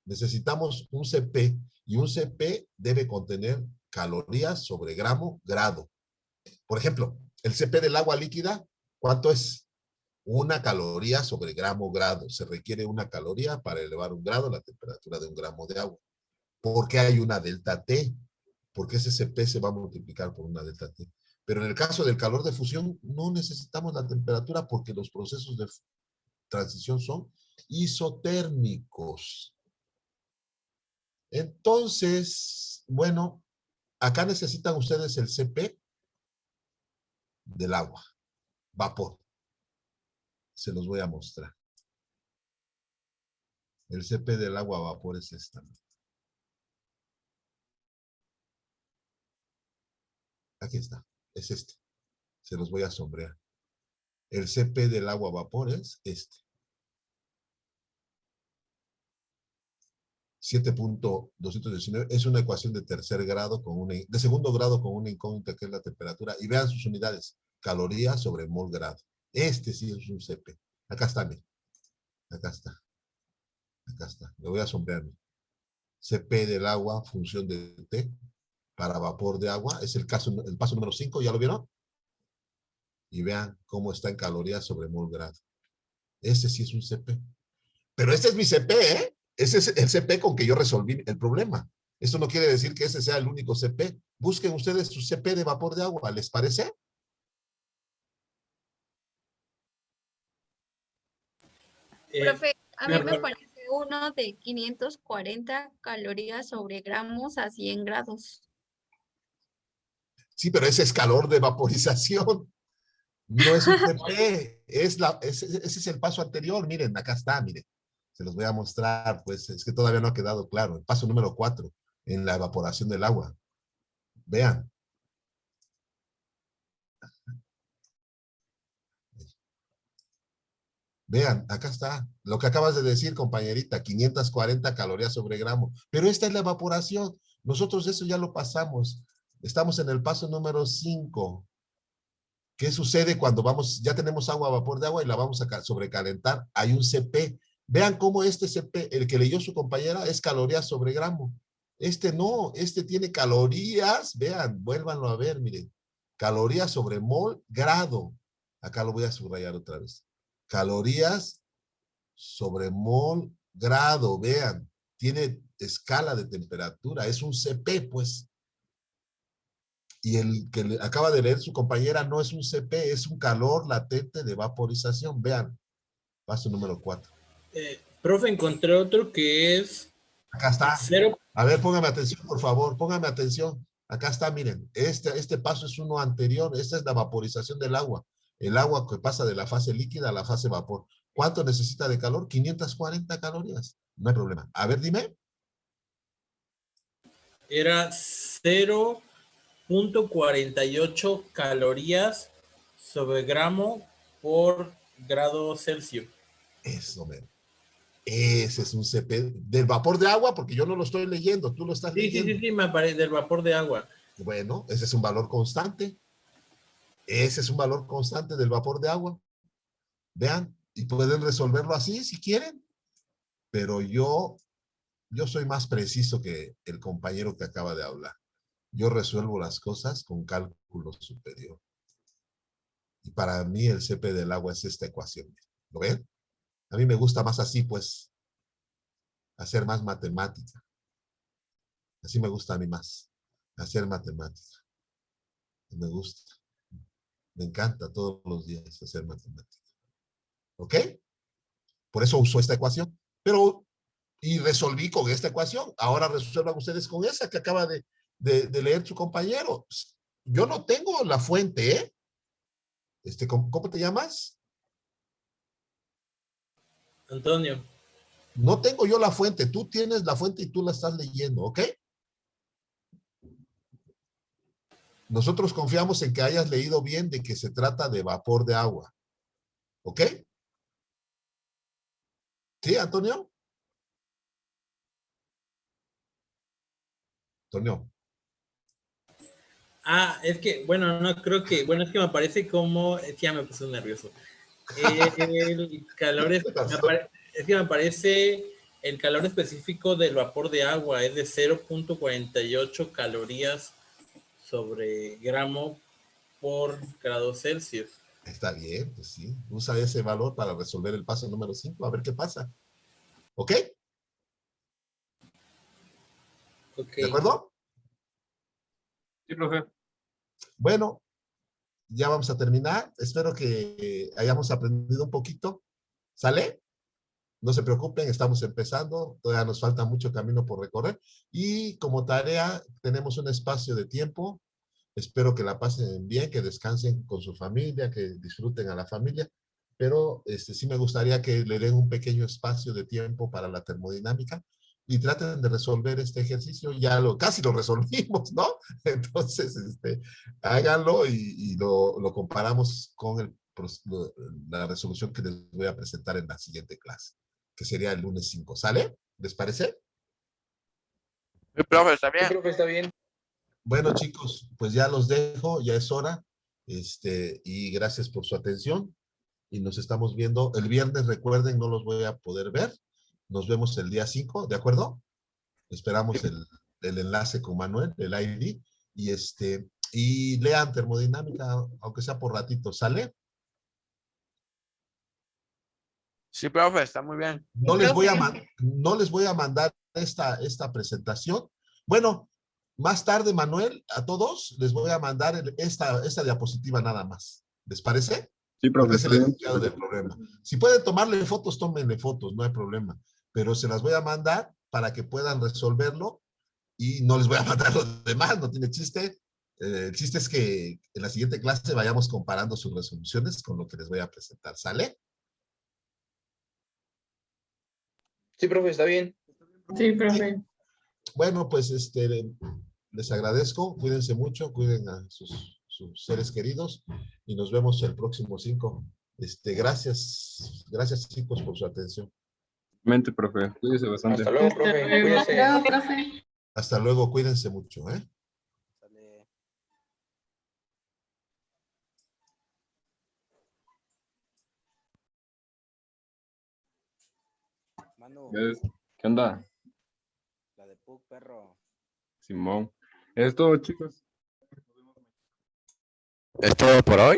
Necesitamos un CP y un CP debe contener calorías sobre gramo, grado. Por ejemplo, el CP del agua líquida, ¿cuánto es? 1 caloría sobre gramo, grado. Se requiere 1 caloría para elevar 1 grado la temperatura de 1 gramo de agua. ¿Por qué hay una delta T? Porque ese CP se va a multiplicar por una delta T. Pero en el caso del calor de fusión, no necesitamos la temperatura porque los procesos de transición son isotérmicos. Entonces, bueno, acá necesitan ustedes el CP del agua, vapor. Se los voy a mostrar. El CP del agua vapor es esta. Aquí está, es este. Se los voy a sombrear. El CP del agua vapor es este. 7.219 es una ecuación de tercer grado de segundo grado con una incógnita que es la temperatura. Y vean sus unidades. Calorías sobre mol grado. Este sí es un CP. Acá está, miren. Acá está. Acá está. Le voy a sombrear. CP del agua, función de T, para vapor de agua. Es el paso número 5. ¿Ya lo vieron? Y vean cómo está en calorías sobre mol grado. Este sí es un CP. Pero este es mi CP, ¿eh? Ese es el CP con que yo resolví el problema. Esto no quiere decir que ese sea el único CP. Busquen ustedes su CP de vapor de agua. ¿Les parece? Profe, a mí me parece uno de 540 calorías sobre gramos a 100 grados. Sí, pero ese es calor de vaporización. No es un TP, ese es el paso anterior. Miren, acá está, miren. Se los voy a mostrar, pues es que todavía no ha quedado claro. El paso número 4, en la evaporación del agua. Vean. Vean, acá está. Lo que acabas de decir, compañerita, 540 calorías sobre gramo. Pero esta es la evaporación. Nosotros eso ya lo pasamos. Estamos en el paso número 5. ¿Qué sucede cuando ya tenemos agua a vapor de agua y la vamos a sobrecalentar? Hay un CP. Vean cómo este CP, el que leyó su compañera, es calorías sobre gramo. Este no, este tiene calorías. Vean, vuélvanlo a ver, miren. Calorías sobre mol grado. Acá lo voy a subrayar otra vez. Calorías sobre mol grado, vean, tiene escala de temperatura, es un CP, pues. Y el que acaba de leer su compañera no es un CP, es un calor latente de vaporización, vean. Paso número 4. Profe, encontré otro que es... Acá está. 0. A ver, póngame atención, por favor, póngame atención. Acá está, miren, este paso es uno anterior, esta es la vaporización del agua. El agua que pasa de la fase líquida a la fase vapor. ¿Cuánto necesita de calor? 540 calorías. No hay problema. A ver, dime. Era 0.48 calorías sobre gramo por grado Celsius. Eso, mero. Ese es un CP del vapor de agua, porque yo no lo estoy leyendo, tú lo estás leyendo. Sí, me aparece del vapor de agua. Bueno, ese es un valor constante. Ese es un valor constante del vapor de agua. Vean, y pueden resolverlo así si quieren. Pero yo soy más preciso que el compañero que acaba de hablar. Yo resuelvo las cosas con cálculo superior. Y para mí el CP del agua es esta ecuación. ¿Lo ven? A mí me gusta más así, pues, hacer más matemática. Así me gusta a mí más, hacer matemática. Me gusta. Me encanta todos los días hacer matemática. ¿Ok? Por eso uso esta ecuación. Y resolví con esta ecuación. Ahora resuelvan ustedes con esa que acaba de leer su compañero. Yo no tengo la fuente, ¿eh? ¿Cómo te llamas? Antonio. No tengo yo la fuente. Tú tienes la fuente y tú la estás leyendo, ¿ok? Nosotros confiamos en que hayas leído bien de que se trata de vapor de agua. ¿Ok? ¿Sí, Antonio? Antonio. Es que, bueno, no creo que, bueno, es que me parece como, es que ya me puse nervioso. El calor es que me parece el calor específico del vapor de agua es de 0.48 calorías sobre gramo por grado Celsius. Está bien, pues sí. Usa ese valor para resolver el paso número 5, a ver qué pasa. ¿Ok? ¿De acuerdo? Sí, profe. Bueno, ya vamos a terminar. Espero que hayamos aprendido un poquito. ¿Sale? No se preocupen, estamos empezando. Todavía nos falta mucho camino por recorrer. Y como tarea, tenemos un espacio de tiempo. Espero que la pasen bien, que descansen con su familia, que disfruten a la familia. Pero sí me gustaría que le den un pequeño espacio de tiempo para la termodinámica y traten de resolver este ejercicio. Ya casi lo resolvimos, ¿no? Entonces, háganlo y lo comparamos con la resolución que les voy a presentar en la siguiente clase, que sería el lunes 5. ¿Sale? ¿Les parece? Sí, profe, está bien. Sí, profe, está bien. Bueno, chicos, pues ya los dejo, ya es hora. Y gracias por su atención. Y nos estamos viendo el viernes. Recuerden, no los voy a poder ver. Nos vemos el día 5, ¿de acuerdo? Esperamos el enlace con Manuel, el ID. Y lean termodinámica, aunque sea por ratito, ¿sale? Sí, profe, está muy bien. No les voy a mandar esta presentación. Bueno, más tarde, Manuel, a todos les voy a mandar esta diapositiva nada más. ¿Les parece? Sí, profe. Porque es el enunciado del problema. Si pueden tomarle fotos, tómenle fotos, no hay problema. pero se las voy a mandar para que puedan resolverlo y no les voy a mandar los demás, no tiene chiste. El chiste es que en la siguiente clase vayamos comparando sus resoluciones con lo que les voy a presentar. ¿Sale? Sí, profe, está bien. Sí, profe. Bueno, pues les agradezco. Cuídense mucho, cuiden a sus seres queridos y nos vemos el próximo 5. Gracias, chicos, por su atención. Mente, profe. Cuídese bastante. Hasta luego, profe. Cuídese. Hasta luego, profe. Hasta luego, cuídense mucho, ¿eh? Manu, ¿Qué onda? la de Pug, perro. Simón. Es todo, chicos. ¿Es todo por hoy?